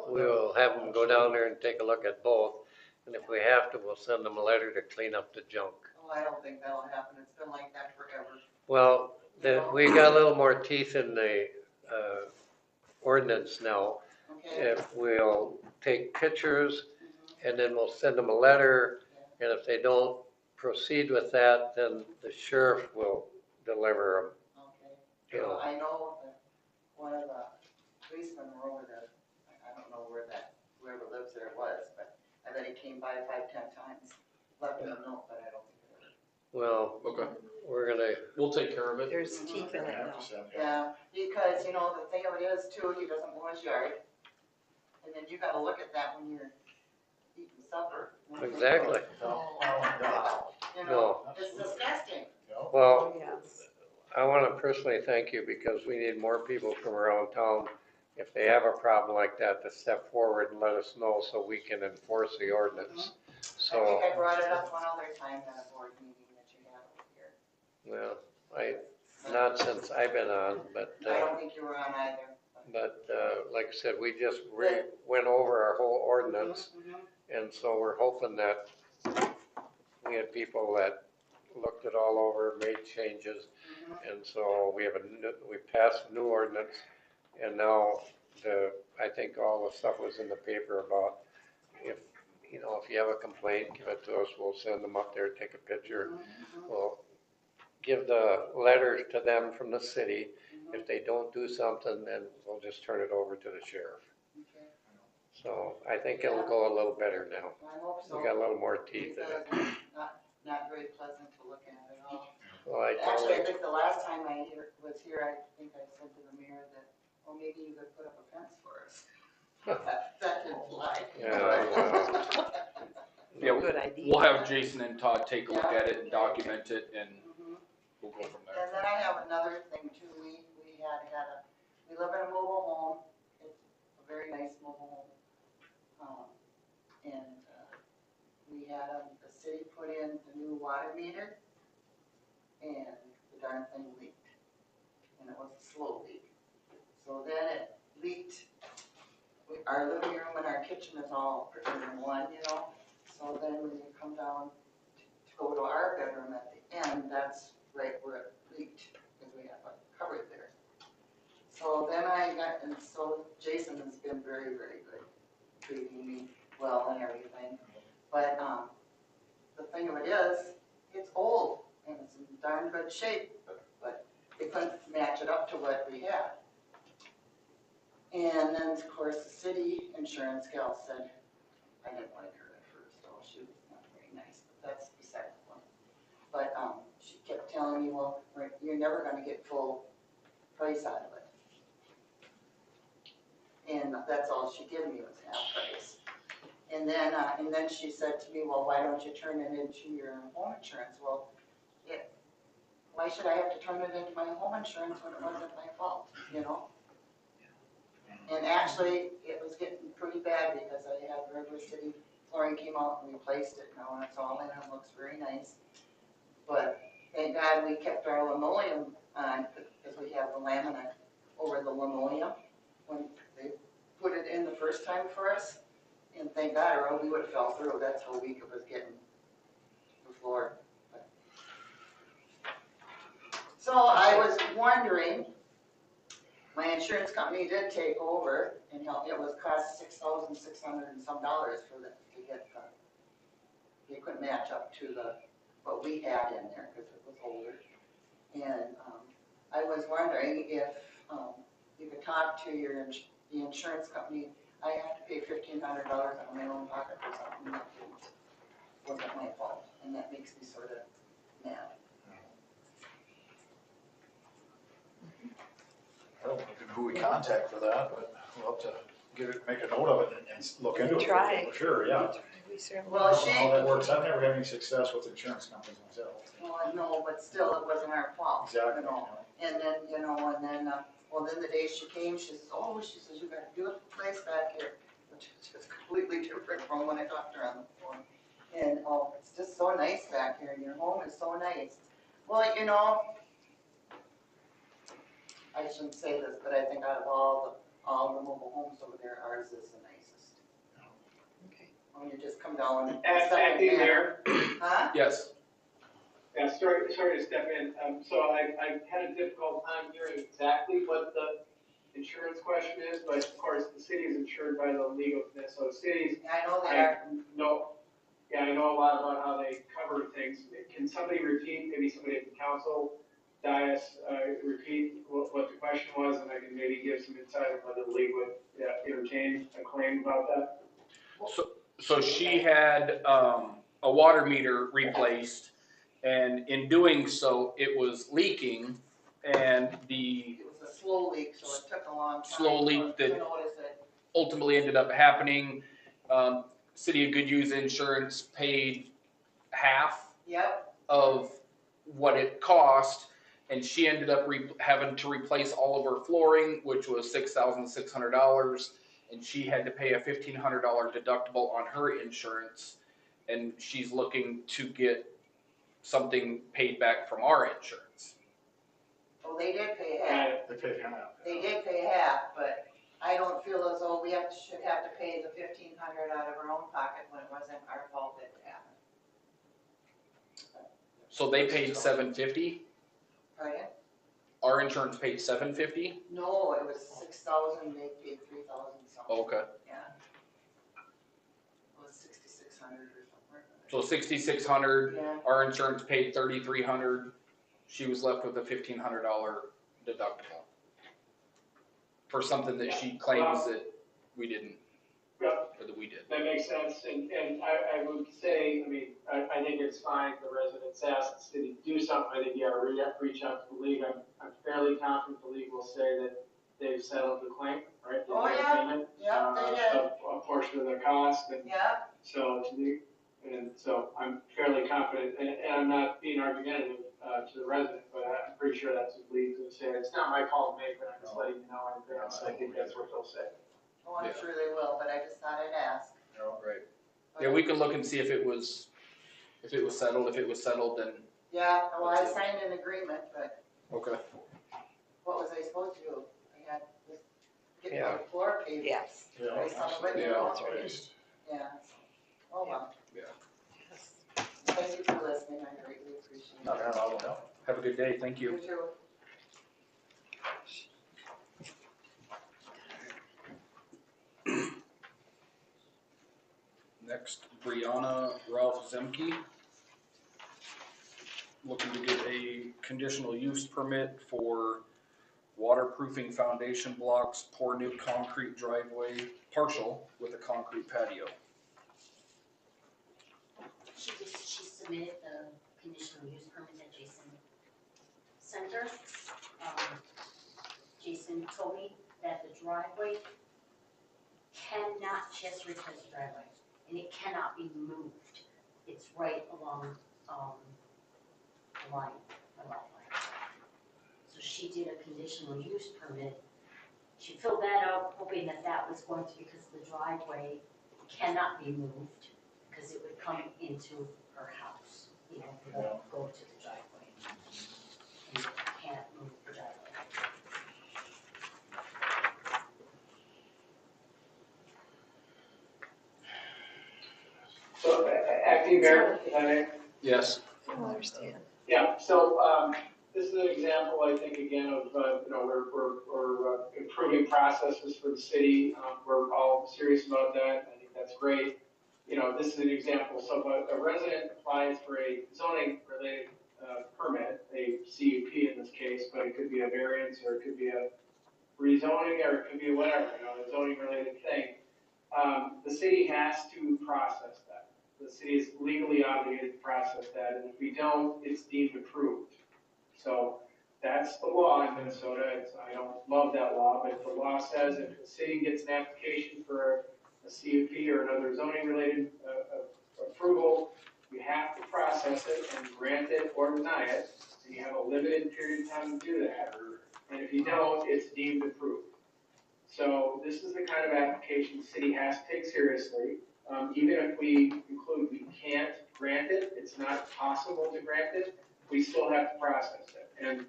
we'll have them go down there and take a look at both. And if we have to, we'll send them a letter to clean up the junk. Oh, I don't think that'll happen, it's been like that forever. Well, we got a little more teeth in the ordinance now. Okay? If we'll take pictures and then we'll send them a letter, and if they don't proceed with that, then the sheriff will deliver Okay. them. I know that one of the policemen were over there, I don't know where whoever lives there was, but I bet he came by 5-10 times, left him a note, but I don't think it ever. Well, Okay. we're gonna, We'll take care of it. There's teeth in it now. Yeah, because, you know, the thing of it is too, he doesn't mow his yard. And then you gotta look at that when you're eating supper. exactly. You know, it's disgusting. Well, Yes. I wanna personally thank you because we need more people from around town. If they have a problem like that, to step forward and let us know so we can enforce the ordinance. I So, think I brought it up one other time at a board meeting that you had over here. well, not since I've been on, but, I don't think you were on either. like I said, we just went over our whole ordinance. Mhm. And so we're hoping that we had people that looked it all over, made changes. And so we passed a new ordinance. And now I think all the stuff was in the paper about if you have a complaint, give it to us. We'll send them up there, take a picture. We'll give the letter to them from the city. If they don't do something, then we'll just turn it over to the sheriff. Okay. So I think it'll go a little better now. I hope so. We got a little more teeth in it. Because it's not very pleasant to look at at all. Well, Actually, I think the last time I was here, I think I said to the mayor that, well, maybe you could put up a fence for us. That didn't fly. Yeah, Good idea. we'll have Jason and Todd take a look at it and document it, and Mhm. we'll go from there. And then I have another thing too, we live in a mobile home, it's a very nice mobile home. And we had the city put in the new water meter, and the darn thing leaked. And it was a slow leak. So then it leaked, our living room and our kitchen is all pretty in one, So then when you come down to go to our bedroom at the end, that's right where it leaked, because we have a cupboard there. So then so Jason has been very, very good, treating me well and everything. But the thing of it is, it's old and it's in darn good shape, but they couldn't match it up to what we had. And then, of course, the city insurance gal said, I didn't like her at first, though, she was not very nice, but that's beside the point. But she kept telling me, well, you're never gonna get full price out of it. And that's all she gave me was half price. And then she said to me, well, why don't you turn it into your home insurance? Well, why should I have to turn it into my home insurance when it wasn't my fault, And actually, it was getting pretty bad because I had River City Flooring came out and replaced it now, and it's all in, and it looks very nice. But thank God we kept our linoleum on, because we have the laminate over the linoleum when they put it in the first time for us. And thank God, or we would have fell through. That's how weak it was getting, the floor. So I was wondering, my insurance company did take over and help. It was cost $6,600 and some for to get they couldn't match up to what we had in there because it was older. And I was wondering if you could talk to the insurance company. I have to pay $1,500 out of my own pocket for something that wasn't my fault, and that makes me sort of mad. I don't know who we contact for that, but we'll have to make a note of it and look into it. Try. For sure, yeah. We certainly. Well, I don't know how that works. I've never had any success with insurance companies myself. Well, no, but still, it wasn't our fault. Exactly. And then, well, then the day she came, she says, you got a beautiful place back here, which is just completely different from when I talked to her on the phone. And, it's just so nice back here, and your home is so nice. Well, I shouldn't say this, but I think out of all the mobile homes over there, ours is the nicest. Okay. When you just come down and. Acting Mayor. Huh? Yes. Yeah, sorry to step in. So I had a difficult time hearing exactly what the insurance question is, but of course, the city is insured by the League of Minnesota Cities. I know they are. I know a lot about how they cover things. Can somebody repeat, maybe somebody at the council dais, repeat what the question was, and I can maybe give some insight on whether the league would entertain a claim about that? So she had a water meter replaced, And in doing so, it was leaking, and the It was a slow leak, so it took a long time slow leak to that notice it. ultimately ended up happening. City of Goodhue's insurance paid half Yep, of what it cost, and she ended up having to replace all of her flooring, which was $6,600, and she had to pay a $1,500 deductible on her insurance, and she's looking to get something paid back from our insurance. well, they did pay half. They paid half. They did pay half, but I don't feel as though we should have to pay the 1,500 out of our own pocket when it wasn't our fault that it happened. So they paid $750. Right? Our insurance paid $750. No, it was 6,000, they paid 3,000 something. Okay. Yeah. It was 6,600 or something. So 6,600. Yeah, Our insurance paid 3,300. She was left with a $1,500 deductible for something that she claims that we didn't, Yeah. or that we did. That makes sense, and I would say, I mean, I think it's fine, the residents asked the city to do something, I think you gotta reach out to the league, I'm fairly confident the league will say that they've settled the claim, right? Oh, yeah. Payment, yeah, they did. a portion of their cost, and Yeah, so I'm fairly confident, and I'm not being argumentative, to the resident, but I'm pretty sure that's what the league's gonna say, it's not my call to make, but I'm just letting you know in advance, I think that's what they'll say. oh, I'm Yeah. sure they will, but I just thought I'd ask. Right. Yeah, we can look and see if it was settled. If it was settled, then Yeah, well, I signed an agreement, but okay. what was I supposed to do? I had to get Yeah. my floor paved. Yes. Yeah, By somebody, Yeah, else. that's right. Yeah, oh, well. Yeah. Thank you for listening, I greatly appreciate it. Not at all, no. Have a good day. Thank you. You too. Next, Brianna Ralph Zemke. Looking to get a conditional use permit for waterproofing foundation blocks, pour new concrete driveway, partial with a concrete patio. She submitted the conditional use permit that Jason sent her. Jason told me that the driveway cannot, she has to replace the driveway, and it cannot be moved. It's right along, the line, the lot line. So she did a conditional use permit. She filled that out, hoping that that was going to, because the driveway cannot be moved, because it would come into her house, you know, it would go to the driveway. And you can't move the driveway. So, acting mayor, if I may? Yes. I don't understand. Yeah, so, this is an example, I think, again, of, you know, we're improving processes for the city. We're all serious about that. I think that's great. You know, this is an example. So if a resident applies for a zoning related, permit, a CUP in this case, but it could be a variance or it could be a rezoning or it could be whatever, you know, a zoning related thing. The city has to process that. The city is legally obligated to process that, and if we don't, it's deemed approved. So that's the law in Minnesota. I don't love that law, but the law says if the city gets an application for a CUP or another zoning related approval, you have to process it and grant it or deny it, and you have a limited period of time to do that. And if you don't, it's deemed approved. So this is the kind of application the city has to take seriously. Even if we conclude we can't grant it, it's not possible to grant it, we still have to process it. And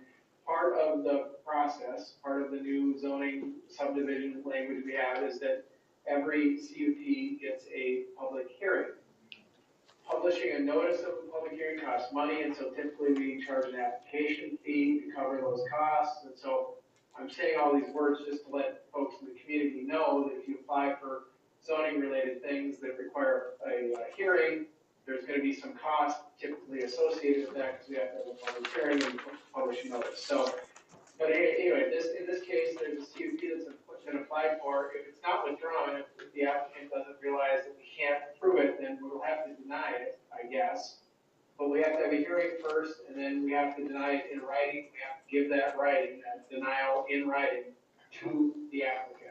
part of the process, part of the new zoning subdivision language we have is that every CUP gets a public hearing. Publishing a notice of a public hearing costs money, and so typically we charge an application fee to cover those costs. And so I'm saying all these words just to let folks in the community know that if you apply for zoning related things that require a hearing, there's going to be some cost typically associated with that because we have to have a public hearing and publish a notice. So, but anyway, in this case, there's a CUP that's been applied for. If it's not withdrawn, if the applicant doesn't realize that we can't approve it, then we'll have to deny it, I guess. But we have to have a hearing have to deny it in writing, we have to give that writing, that denial in writing to the applicant.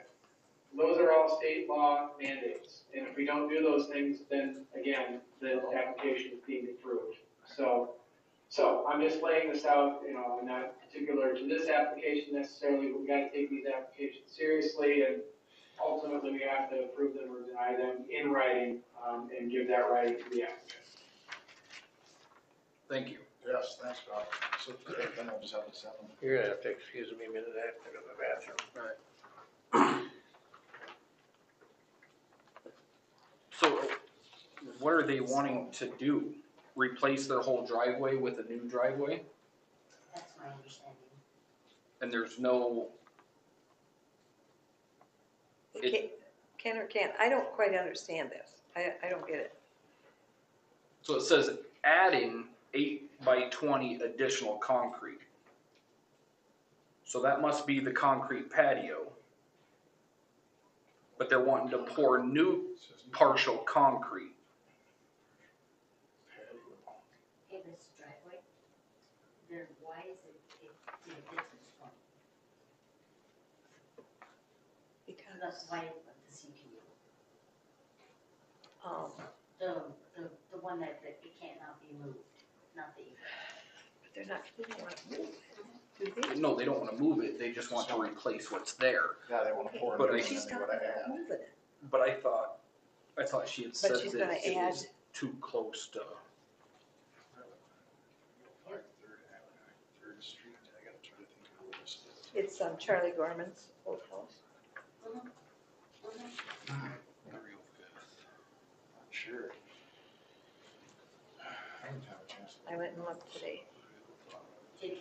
Those are all state law mandates, and if we don't do those things, then again, the application is being approved. So I'm just laying this out, I'm not particular to this application necessarily, but we gotta take these applications seriously, and ultimately we have to approve them or deny them in writing, and give that writing to the applicant. Thank you. Yes, thanks, Bob. So then I'll just have to send them. You're gonna have to excuse me a minute, I have to go to the bathroom. So what are they wanting to do? Replace their whole driveway with a new driveway? That's my understanding. And there's no, Can or can't, I don't quite understand this, I don't get it. so it says adding 8 by 20 additional concrete. So that must be the concrete patio. But they're wanting to pour new partial concrete. Hey, this driveway, why is it distance 20? Because, That's why the CPU. The one that it cannot be moved, not the. but they don't want to move it, do they? No, they don't want to move it, they just want to replace what's there. Yeah, they want to pour But it I- in She's and they not want to gonna add. move it. But I thought she had said But she's that gonna it was add- too close to. 3rd Street, I gotta try to think of where this is. It's Charlie Gorman's old house. Real Fifth. Not sure. I didn't have a chance to. I went and looked today. Did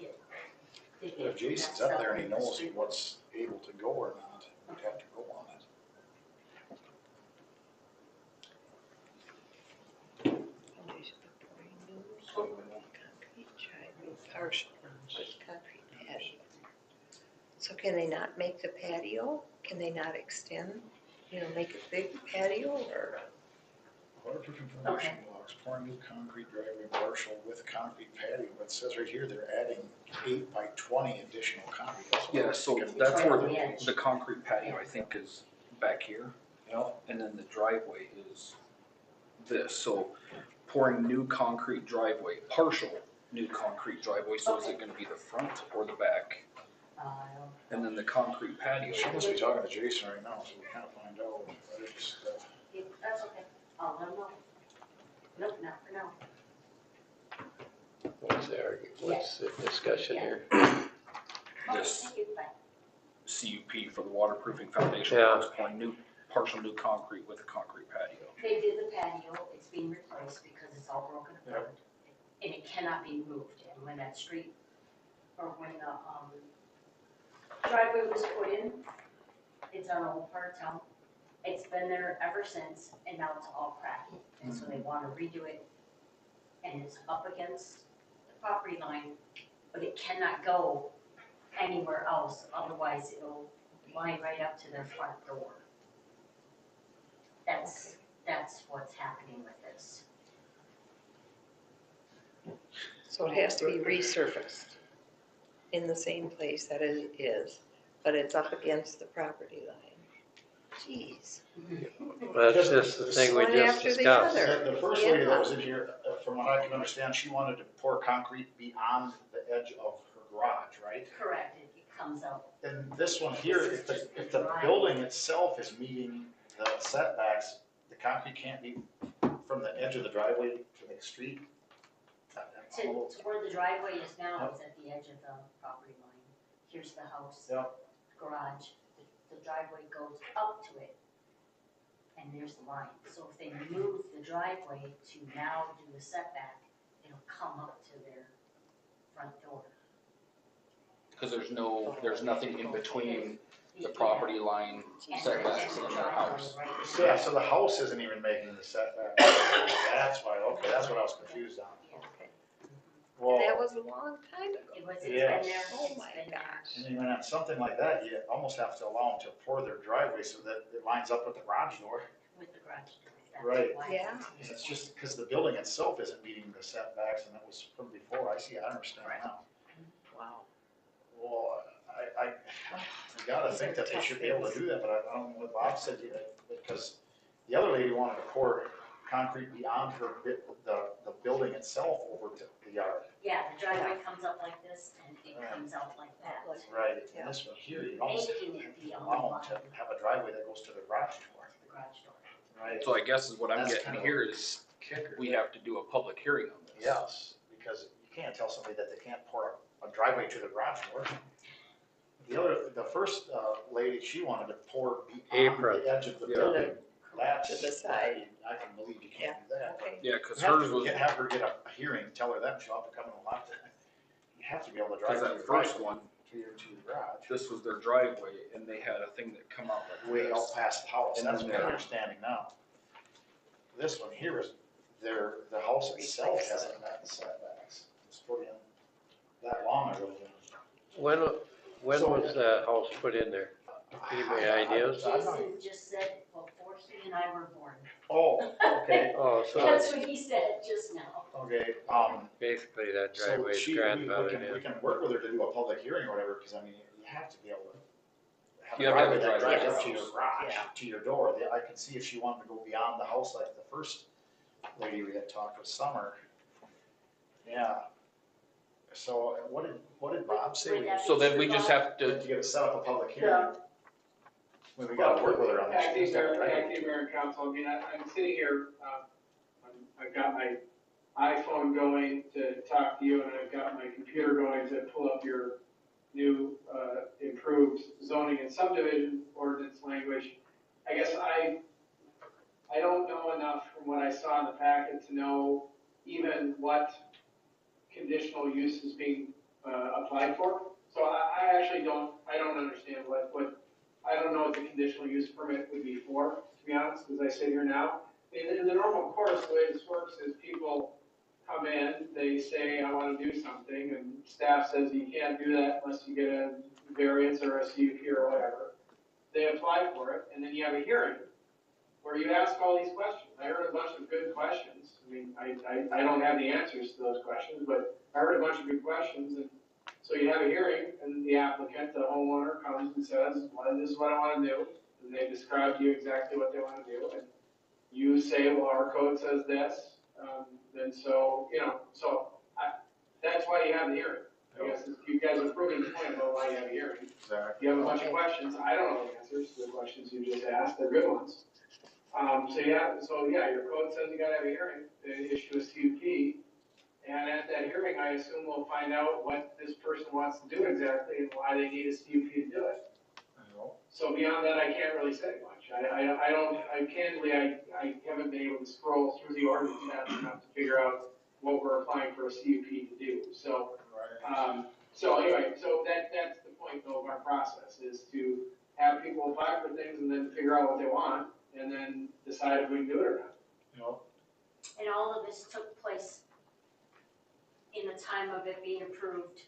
But if Jason's up there and he knows what's able to go or not, we'd have to go on it. Concrete driveway, partial with concrete patio. So can they not make the patio? Can they not extend, make a big patio or? Waterproofing foundation blocks, pouring new concrete driveway partial with concrete patio. It says right here, they're adding 8 by 20 additional concrete. That's what I Yeah, was so thinking. that's where Right on the edge. the concrete patio, I think, is back here. Yeah. And then the driveway is this, so pouring new concrete driveway, partial new concrete driveway, so is it gonna be the front or the back? And then the concrete patio. She must be talking to Jason right now, so we kind of find out. But it's, That's okay, I'll let them know. Nope, not for now. What's the discussion here? This Thank you, bye. CUP for the waterproofing foundation, Yeah. blocks, pouring partial new concrete with a concrete patio. They did the patio, it's being replaced because it's all broken apart. And it cannot be moved, and when that street, or when the driveway was put in, it's on an old part of town. It's been there ever since, and now it's all cracked, and so they wanna redo it. And it's up against the property line, but it cannot go anywhere else, otherwise it'll line right up to their front door. That's what's happening with this. So it has to be resurfaced in the same place that it is, but it's up against the property line. Jeez. That's just the thing we One just after the discussed. other. the first lady that was in here, from what I can understand, she wanted to pour concrete beyond the edge of her garage, right? Correct, it comes out. And this one here, if the building itself is meeting the setbacks, the concrete can't be from the edge of the driveway to the street. To where the driveway is now is at the edge of the property line. Here's the house, Yep. garage, the driveway goes up to it. And there's the line, so if they move the driveway to now do the setback, it'll come up to their front door. Cause there's nothing in between the property line setbacks and their house. So, yeah, so the house isn't even making the setback. That's why, okay, that's what I was confused on. And that Well, was a long time ago. It's been Yes. there, Oh it's my been there. gosh. and even on something like that, you almost have to allow them to pour their driveway so that it lines up with the garage door. With the garage door, That's Right. why Yeah. it's- It's just because the building itself isn't meeting the setbacks, and that was from before. I see, I understand now. Wow. Well, I gotta think that they should be able to do that, but I don't know what Bob said, because the other lady wanted to pour concrete beyond her the building itself over to the yard. Yeah, the driveway comes up like this and it Right. comes out like that. Right, and this one here, you almost Making it the only allow line, them to have a driveway that goes to the garage door. the garage door. Right. So I guess is what I'm That's getting kind of here is Kicker. we have to do a public hearing on this. Yes, because you can't tell somebody that they can't pour a driveway to the garage door. The first lady, she wanted to pour beyond Apron. the edge of the Yeah. building. That's, To the side. I can believe you can't do that. Okay. Yeah, cause You have hers to was, have her get a hearing, tell her that, she'll have to come and lock it. You have to be able to drive cause to that your first driveway, one, to your garage. this was their driveway and they had a thing that come out like Way out this. past the house, And that's then what I'm there- understanding now. This one here is, the house itself hasn't met the setbacks. It's put in that long ago. When So- was the house put in there? Any ideas? Jason just said before he and I were born. Oh, okay, Oh, so That's what he said just now. okay, basically that so driveway is we grandfathered we in. can work with her to do a public hearing or whatever, because I mean, you have to be able to have a You have to have driveway a that driveway drives up to to your your garage, Yeah. to your door. I can see if she wanted to go beyond the house like the first lady we had talked with, Summer. Yeah. So what did Bob say? Would that So then we just have To to, get set up a public hearing? Well, we gotta work with her on that. She Acting needs to have a Mayor, driveway. Acting Mayor and Council, I mean, I'm sitting here, I've got my iPhone going to talk to you, and I've got my computer going to pull up your new, improved zoning and subdivision ordinance language. I guess I don't know enough from what I saw in the packet to know even what conditional use is being, applied for. So I actually don't understand what, I don't know what the conditional use permit would be for, to be honest, as I sit here now. In the normal course, the way this works is people come in, they say, I want to do something, and staff says you can't do that unless you get a variance or a CUP or whatever. They apply for it, and then you have a hearing where you ask all these questions. I heard a bunch of good questions. I mean, I don't have the answers to those questions, but I heard a bunch of good questions, and so you have a hearing, and the applicant, the homeowner, comes and says, well, this is what I want to do, and they describe to you exactly what they want to do, and you say, well, our code says this, and so, that's why you have the hearing. I guess you guys are proving the point about why you have a hearing. Exactly. You have a bunch of questions, I don't know the answers to the questions you just asked, they're good ones. Your code says you gotta have a hearing, to issue a CUP, and at that hearing, I assume we'll find out what this person wants to do exactly and why they need a CUP to do it. So beyond that, I can't really say much. I haven't been able to scroll through the ordinance fast enough to figure out what we're applying for a CUP to do. So that's the point though of our process, is to have people apply for things and then figure out what they want, and then decide if we can do it or not. And all of this took place in the time of it being approved,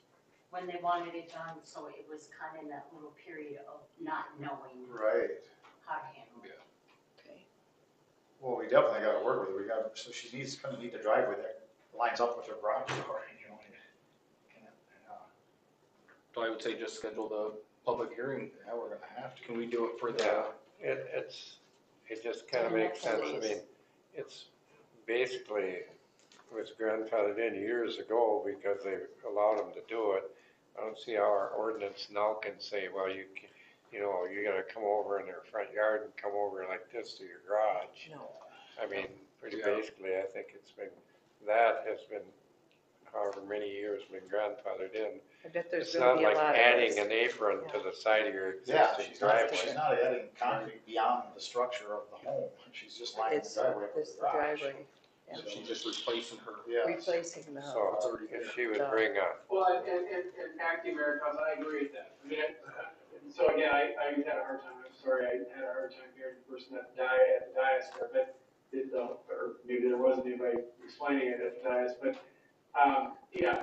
when they wanted it done, so it was kind of in that little period of not knowing Right. how to handle it. Okay. Well, we definitely gotta work with her. So she gonna need the driveway that lines up with her garage door, so I would say just schedule the public hearing. Yeah, we're gonna have to. Can we do it for the, Yeah, it just kind of makes sense. I mean, it's basically, it was grandfathered in years ago because they allowed them to do it. I don't see how our ordinance now can say, well, you gotta come over in their front yard and come over like this to your garage. No. I mean, pretty Yeah. basically, I think that has been however many years been grandfathered in. I bet there's It's gonna not be a like lot of adding this. an apron to the side of your Yeah, existing she's driveway. not adding concrete beyond the structure of the home. She's just lining the It's, driveway up with it's the the garage. driveway, yeah. so she's just replacing her. Yeah. Replacing the. So if she would bring a, Well, and acting Mayor Council, I agree with that. I mean, so again, I had a hard time, I'm sorry, I had a hard time hearing the person at the dais there, but or maybe there wasn't anybody explaining it at the dais, but, yeah,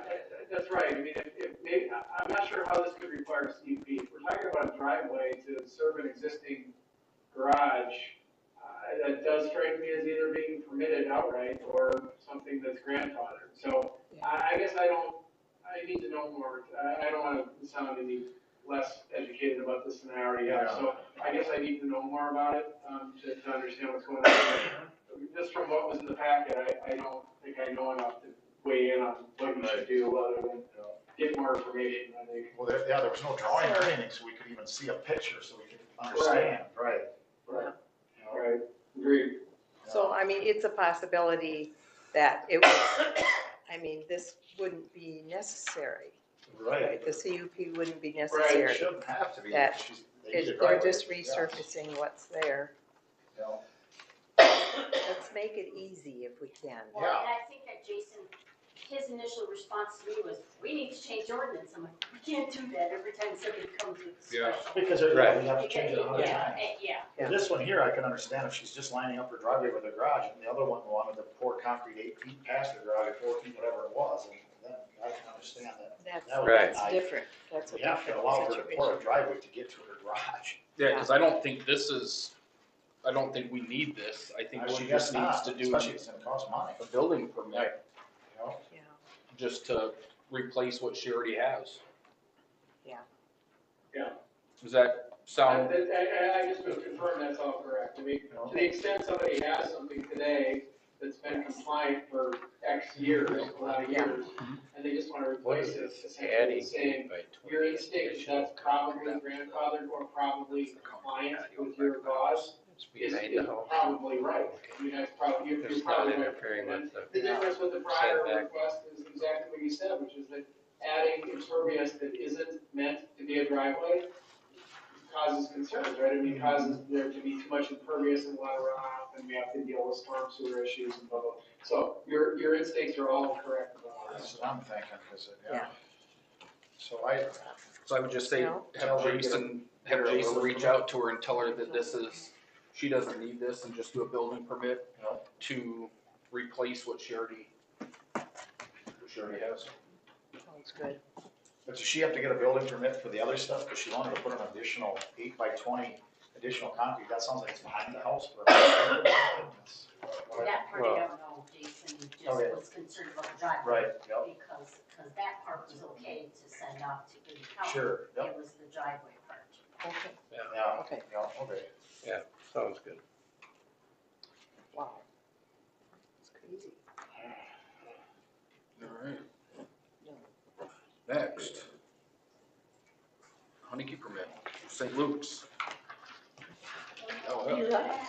that's right. I mean, maybe, I'm not sure how this could require a CUP. If we're talking about a driveway to serve an existing garage, that does strike me as either being permitted outright or something that's grandfathered. So I guess I need to know more. I don't want to sound any less educated about this than I already am. So I guess I need to know more about it to understand what's going on. Just from what was in the packet, I don't think I know enough to weigh in on what we should do other than get more information, I think. Well, there was no drawing or anything, so we could even see a picture, so we could understand, right? Right. You know? Right, agreed. So, I mean, it's a possibility that it was, I mean, this wouldn't be necessary. Right. The CUP wouldn't be It necessary. shouldn't have to be. That They need a They're driveway. just resurfacing what's there. You know? Let's make it easy if we can. Well, and I think that Jason, his initial response to me was, we need to change ordinance. I'm like, we can't do that every time somebody comes with a Yeah. special. Because Right. we have to change it 100 Yeah, times. yeah. Yeah. This one here, I can understand if she's just lining up her driveway with her garage, and the other one wanted to pour concrete 8 feet past her garage, or 4 feet, whatever it was, and then I can understand that. That would be That's nice. different. That's a We have to different allow her to pour situation. a driveway to get to her garage. Yeah, because I don't think I don't think we need this. I think I she would just guess needs not, to do especially if it's gonna cost money. a building permit You know? Yeah. just to replace what she already has. Yeah. Yeah. Does that sound? I just would confirm that's all correct. I mean, to the extent somebody has something today that's been compliant for X years, a lot of years, and they just want to What replace is it, this essentially adding saying, by your instinct is that's probably grandfathered or probably compliant with your laws is behind the house? probably right. I mean, that's probably, you're It's not probably right. interfering And with the. the difference with the prior setback. request is exactly what you said, which is that adding impervious that isn't meant to be a driveway causes concerns, right? I mean, causes there to be too much impervious and a lot of runoff, and we have to deal with storm sewer issues and blah, blah. So your instincts are all correct about That's this. what I'm thinking, because, Yeah. So So I would just say, No. have Jason reach out to her and tell her that she doesn't need this and just do a building permit to replace what she already has. Sounds good. but does she have to get a building permit for the other stuff, because she wanted to put an additional 8 by 20 additional concrete, that sounds like it's behind the house for. That part I don't know, Jason just Okay. was concerned about the driveway. Right, yep, Because that part was okay to send off to the county. sure, yep, It was the driveway part. Okay. yeah, Okay. yeah, okay. Sounds good. Wow. It's crazy. Alright. Next. Honeycomb permit, St. Luke's. Oh, yeah.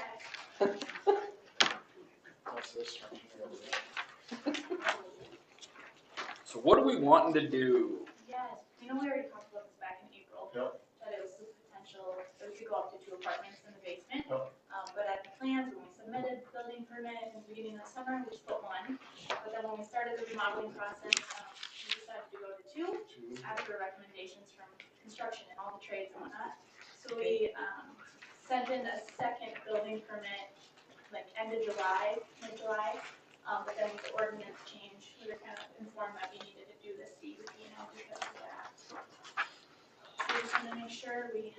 What's this one here? So what are we wanting to do? Yes, you know, we already talked about this back in April. Yep. That it was the potential, that we could go up to 2 apartments in the basement. Yep. But at the plans, when we submitted the building permit in the beginning of the summer, we just put 1. But then when we started the remodeling process, we decided to go to 2 after recommendations from construction and all the trades and whatnot. So we sent in a second building permit, like end of July, mid-July. But then with the ordinance change, we were kind of informed that we needed to do this CUP now because of that. So we just want to make sure we,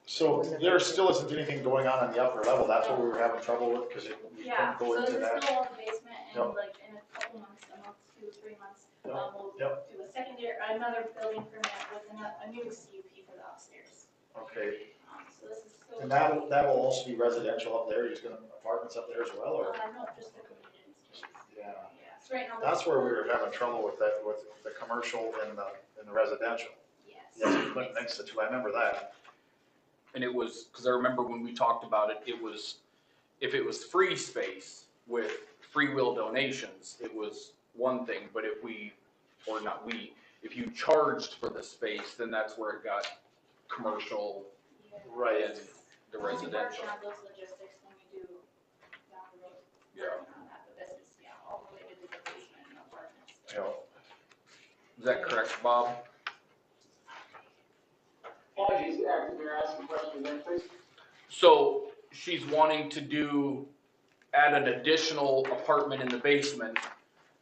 So there still isn't anything going on the upper level, that's what we were having trouble with, because we yeah, couldn't go so into this is that. still all the basement and Yep. like in a couple months, a month, 2 or 3 months, Yep. we'll Yep. do another building permit with a new CUP for the upstairs. Okay, So this is still. and that will also be residential up there, you're gonna apartments up there as well, or? No, just the community space. Yeah. Yeah, so right now. That's where we were having trouble with that, with the commercial and the residential. Yes. Yes, we couldn't mix the two, I remember that. And it was, because I remember when we talked about it, if it was free space with free will donations, it was one thing, but if you charged for the space, then that's where it got commercial Right. and the residential. Working on those logistics when we do down the road. Yeah. Working on that, but this is, all related to the basement and apartments. You know, Is that correct, Bob? Apologies, can you ask a question again, please? So she's wanting to add an additional apartment in the basement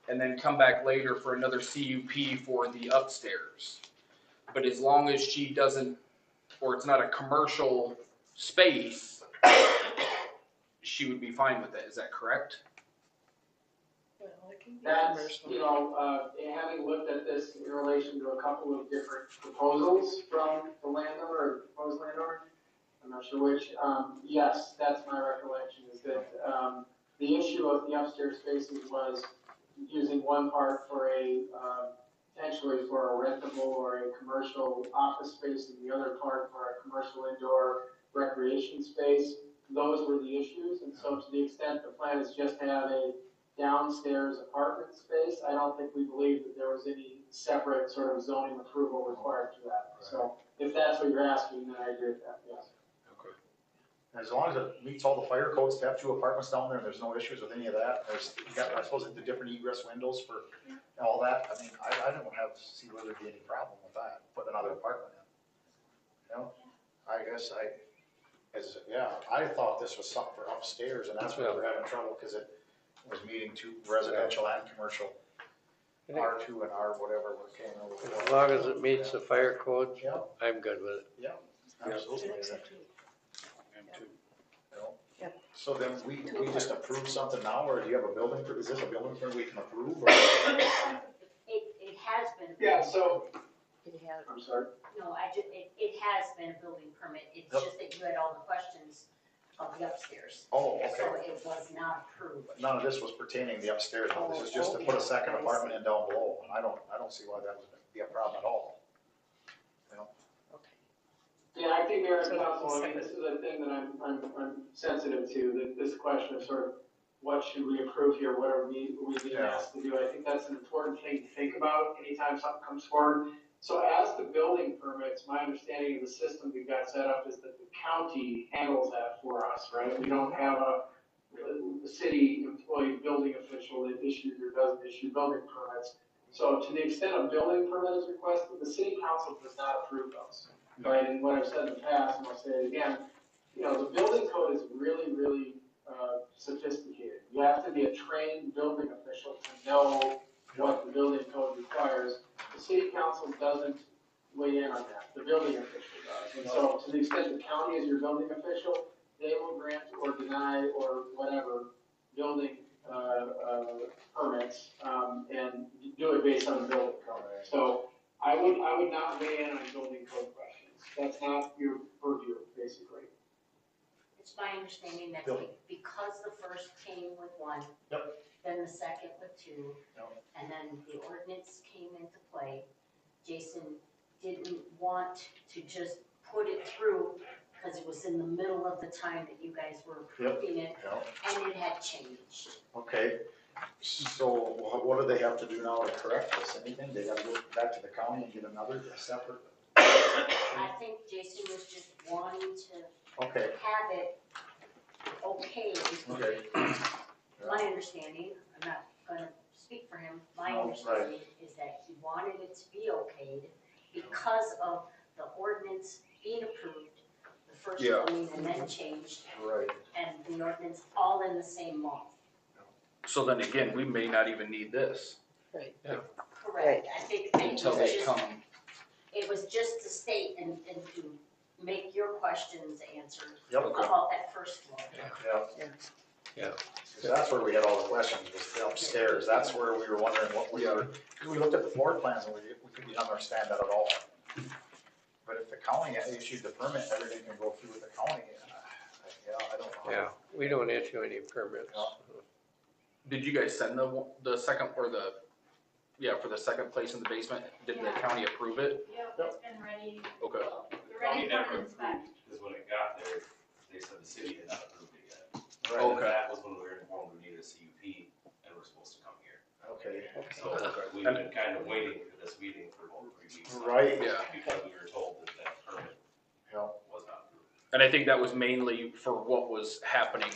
and then come back later for another CUP for the upstairs. But as long as she doesn't, or it's not a commercial space, she would be fine with it, is that correct? Well, it can be That's, commercial. having looked at this in relation to a couple of different proposals from the landowner or the proposed landowner, I'm not sure which, yes, that's my recollection, is that, the issue of the upstairs spaces was using one part for potentially for a rentable or a commercial office space and the other part for a commercial indoor recreation space. Those were the issues, and so to the extent the plan is just to have a downstairs apartment space, I don't think we believe that there was any separate sort of zoning approval required for that. So if that's what you're asking, then I agree with that, yes. As long as it meets all the fire codes to have 2 apartments down there, and there's no issues with any of that, you got, I suppose, the different egress windows for all that, I mean, I don't see whether there'd be any problem with that, put another apartment in. You know, I guess I thought this was something for upstairs, and that's why we're having trouble, because it was meeting 2 residential and commercial, R2 and R whatever, we're came over. As long as it meets the fire code, Yeah, I'm good with it. yeah, absolutely. So then we just approve something now, or do you have a building, is this a building permit we can approve? Or? It has been. Yeah, so, It has. I'm sorry. No, it has been a building permit, it's Yep. just that you had all the questions of the upstairs. Oh, So okay. it was not approved. None of this was pertaining to the upstairs, no, this is just to put a second apartment in down below, and I don't see why that would be a problem at all. Yeah, I think Mayor and Council, I mean, this is a thing that I'm sensitive to, that this question of sort of what should we approve here, what are we being asked to do? I think that's an important thing to think about anytime something comes forward. So as to building permits, my understanding of the system we've got set up is that the county handles that for us, right? We don't have a city employee building official that issues or doesn't issue building permits. So to the extent a building permit is requested, the city council does not approve those. Right, and what I've said in the past, and I'll say it again, the building code is really, really sophisticated. You have to be a trained building official to know what the building code requires. The city council doesn't weigh in on that, the building official does. And so to the extent the county is your building official, they will grant or deny or whatever building permits, and do it based on the building code. So I would not weigh in on building code questions. That's not your purview, basically. It's my understanding that because the first came with 1, Yep. then the second with 2, Yep. and then the ordinance came into play, Jason didn't want to just put it through because it was in the middle of the time that you guys were approving it, and it had changed. Okay, so what do they have to do now to correct this? Anything? They gotta go back to the county and get another separate? I think Jason was just wanting to Okay, have it okay. okay. My understanding, I'm not gonna speak for him, my No, understanding is that he wanted it to be okayed because of the ordinance being approved, the first Yeah. coming and then changed, Right. and the ordinance all in the same month. So then again, we may not even need this Correct, I think that until they come. it was just to state and to make your questions answered Yep. about that first floor. Yeah. So that's where we had all the questions, was the upstairs. That's where we were wondering what we are, because we looked at the floor plans and we couldn't understand that at all. But if the county issued the permit, everything can go through with the county. I don't know. Yeah, we don't issue any permits. Did you guys send the second or for the second place in the basement? Did the county approve it? Yep, it's been ready, Okay. you're ready for an inspection. Because when it got there, they said the city had not approved it yet. Right. And that was when we were informed we needed a CUP and we're supposed to come here. Okay. So we've been kind of waiting for this meeting for about 3 weeks. Right. Yeah. Because we were told that that permit was not approved. And I think that was mainly for what was happening.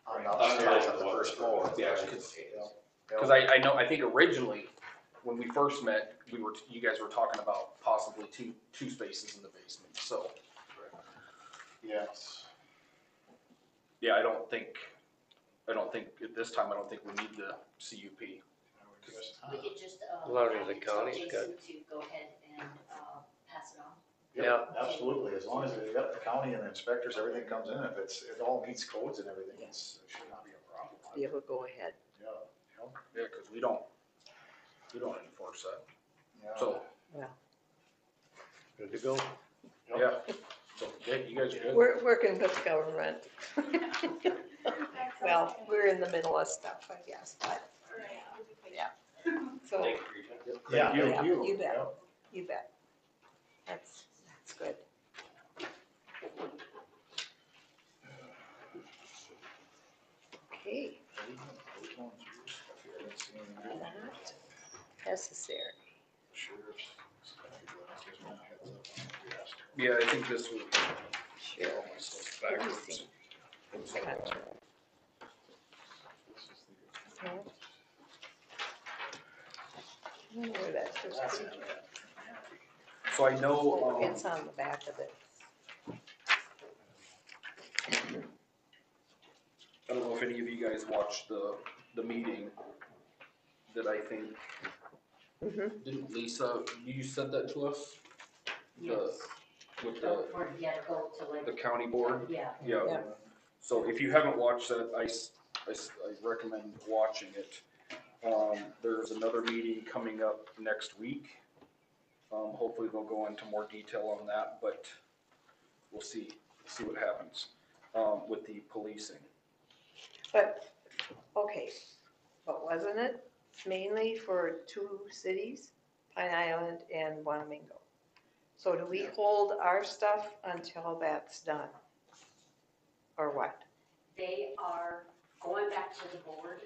On the upstairs on the first floor. Yeah, because I think originally, when we first met, you guys were talking about possibly two spaces in the basement, so. Yes. Yeah, I don't think at this time, I don't think we need the CUP. We could just, As long as the tell county's Jason good. to go ahead and, pass it on. Yeah, absolutely, as long as the county and the inspectors, everything comes in, if it all meets codes and everything, it should not be a problem. Be able to go ahead. Yeah, Yeah, cause we don't enforce that, yeah. so, Good to go. yeah. So, yeah, you guys are good. We're working with government. Well, we're in the middle of stuff, I guess, but, yeah. So, Thank you for your time. Yeah, you. thank you. You bet. Yeah. you bet. That's good. Okay, not necessary. Yeah, I think this was Sure. backwards. Contract. No. I don't know where that's supposed to be. So I know, Oh, it's on the back of it. I don't know if any of you guys watched the meeting that I think, Mhm. didn't Lisa, you said that to us? Yes. With Or you gotta go to like. the county board? Yeah. Yeah. Yeah. So if you haven't watched that, I recommend watching it. There's another meeting coming up next week. Hopefully they'll go into more detail on that, but we'll see what happens, with the policing. But, okay, but wasn't it mainly for two cities, Pine Island and Wanamingo? So do we hold our stuff until that's done? Or what? They are going back to the board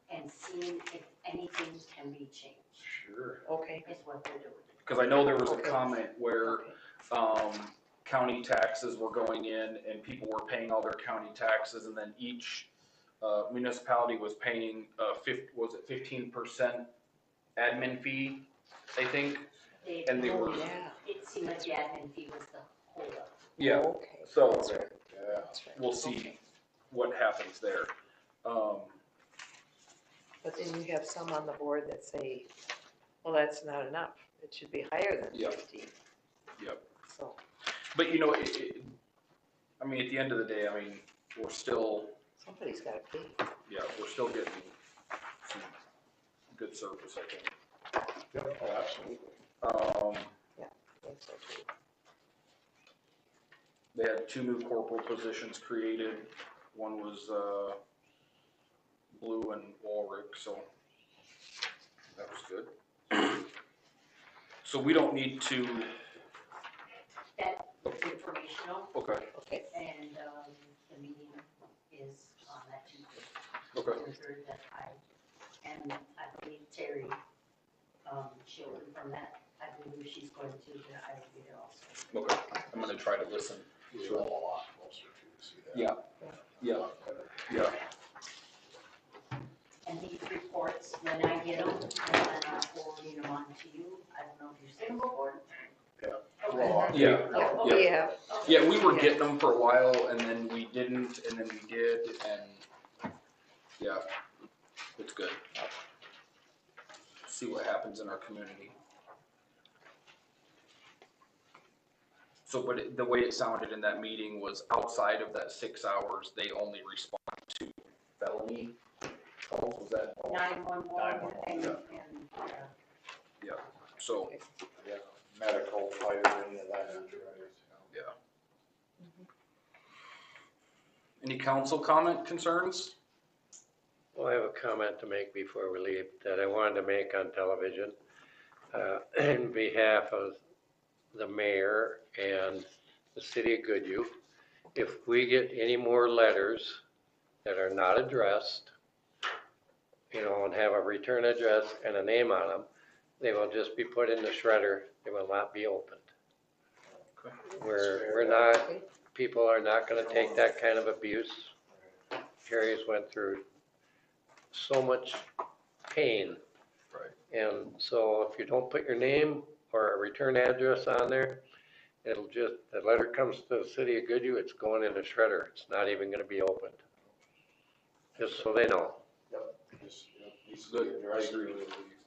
and seeing if anything can be changed, Sure. Okay. is what they're doing. Cause I know there was a Okay. comment where, Okay. county taxes were going in and people were paying all their county taxes, and then each municipality was paying, 15% admin fee, I think, and they Oh, were, yeah. It seemed like the admin fee was the holdup. yeah, Okay. so That's right. Yeah. That's right. we'll see Okay. what happens there. But then you have some on the board that say, well, that's not enough. It should be higher than Yep. 15. Yep. So, But you know, I mean, at the end of the day, I mean, we're still, somebody's gotta pay. yeah, we're still getting some good service, I think. Yep, oh, absolutely. I think so too. They had 2 new corporal positions created. One was, Blue and Walrick, so that was good. So we don't need to, That was informational, okay, Okay. and, the meeting is on that Tuesday. okay, Third that and I believe Terry, she'll confirm that. I believe she's going to, but I will be there also. okay. I'm gonna try to listen. We're all a lot closer to see that. Yeah, yeah, yeah. And these reports, when I get them, and then I'll forwarding them on to you. I don't know if you're single board. Yeah. Okay. Well, Yeah, Oh, yeah. okay. Yeah. Yeah, we were getting them for a while, and then we didn't, and then we did, and yeah, it's good. See what happens in our community. So, but the way it sounded in that meeting was outside of that 6 hours, they only respond to felony calls, was that? 911 and, Yeah, so, Yeah, medical, fire, any of that nature, yeah. Any council comment, concerns? Well, I have a comment to make before we leave that I wanted to make on television. In behalf of the mayor and the city of Goodhue, if we get any more letters that are not addressed, and have a return address and a name on them, they will just be put in the shredder. They will not be opened. Okay. We're not, people are not gonna take that kind of abuse. Harry's went through so much pain. Right. And so if you don't put your name or a return address on there, it'll just, the letter comes to the city of Goodhue, it's going in the shredder. It's not even gonna be opened. Just so they know. Good, I agree.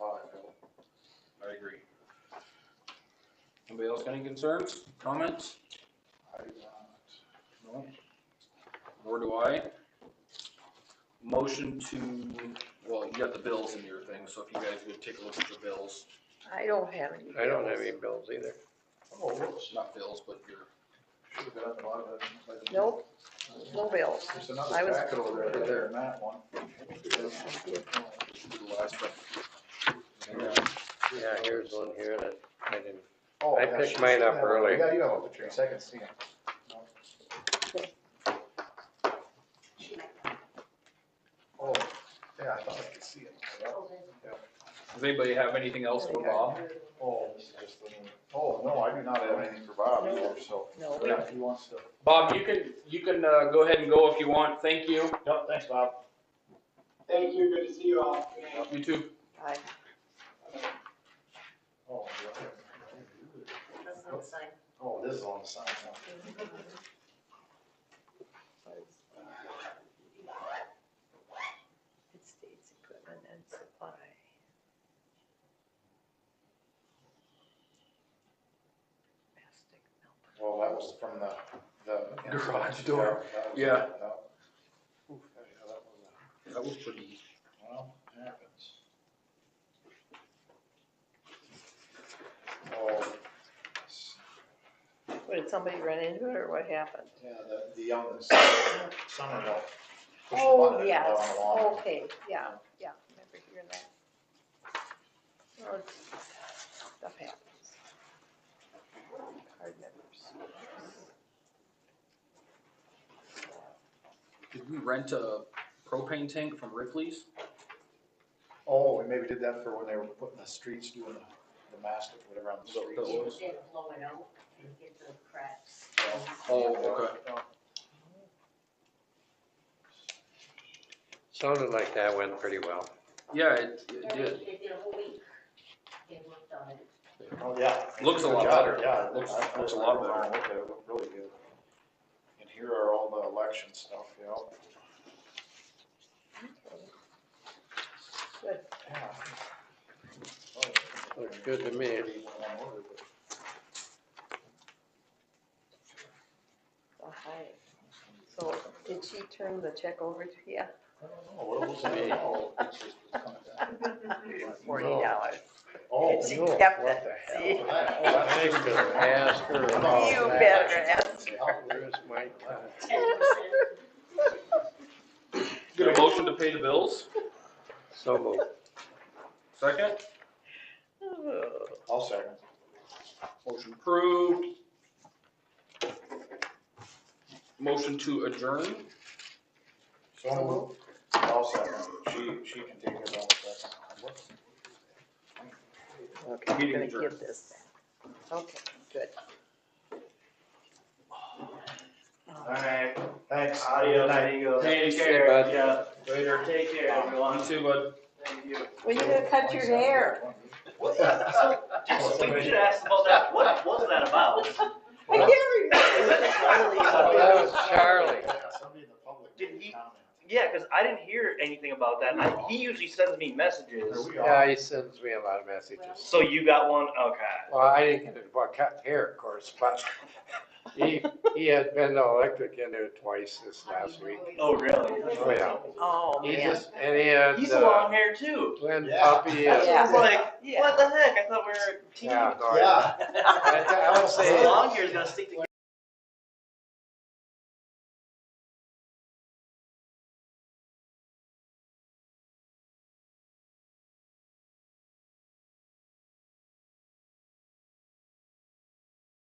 I agree. Anybody else got any concerns, comments? I, No. Nor do I. Motion to, well, you got the bills in your thing, so if you guys would take a look at your bills. I don't have any. I don't have any bills either. oh, whoops. Not bills, but your, Should've been at the bottom of that. Nope, no bills. There's I another was- packet over there, right there in that one. the last one. Yeah, here's one here that I didn't, Oh, I yeah, picked she mine should up have one. early. Yeah, you have a picture, I can see it. Oh, yeah, I thought I could see it. Does anybody have anything else for Bob? Oh, this is just the, oh, no, I do not have anything for Bob either, so. No. Yeah, if he wants to. Bob, you can go ahead and go if you want. Thank you. Yep, thanks, Bob. Thank you, good to see you all. Good night. You too. I, Oh, That's not the sign. oh, this is on the sign, huh? it states equipment and supply. Mastic milk. Well, that was from the. Garage door. That was- Yeah. Oof, yeah, that was That was pretty. well, it happens. Oh, What, did somebody run into it or what happened? yeah, the youngest son-in-law. pushed the Oh, button yes, down the lawn. okay, yeah, remember hearing that. Well, stuff happens. Hard members. Did we rent a propane tank from Ripley's? Oh, we maybe did that for when they were putting the streets, doing the mastic, whatever on the So- streets. so- Instead of blowing out and get the cracks. Oh, okay. Sounded like that went pretty well. Yeah, it And did. they did a whole week. They worked on it. Oh, yeah. Looks a lot Good job. better. Yeah, Looks I a lot went around better. and looked at it, it looked really good. And here are all the election stuff, you know. Good. Yeah. Looks good to me. Oh, hi. So, did she turn the check over to you? Oh, what was Me. it? Oh, it's just coming down. $40. Oh, She no, kept what it, the see? Oh, that- I could ask her about You that. better ask. Where's my card? 10%. Get a motion to pay the bills? So moved. Second? I'll second. Motion approved. Motion to adjourn? So moved. I'll second. She can take it all second. Okay, I'm Meeting gonna adjourned. give this back. Okay, good. Alright, Thanks. adios, Good night. amigos. Thanks. Take care. Bud. Yeah, later. Take care, everyone. You too, bud. Thank you. When you gonna cut your hair? We should ask about that, what was that about? I can't remember. Oh, that was Charlie. Somebody in the public Did he- comment. Yeah, cause I didn't hear anything about that, he usually sends me messages, Here we Yeah, are. he sends me a lot of messages. so you got one, okay. Well, I didn't get it, well, cut hair, of course, but he had been to electric in there twice this last week. Oh, really? Oh, yeah. Oh, He man. just, and he had, He's a long hair too. twin Yeah. puppy I and. Yeah. was like, Yeah. what the heck, I thought we were a team. Yeah, no, Yeah. I will say. Long hair's gonna stick together.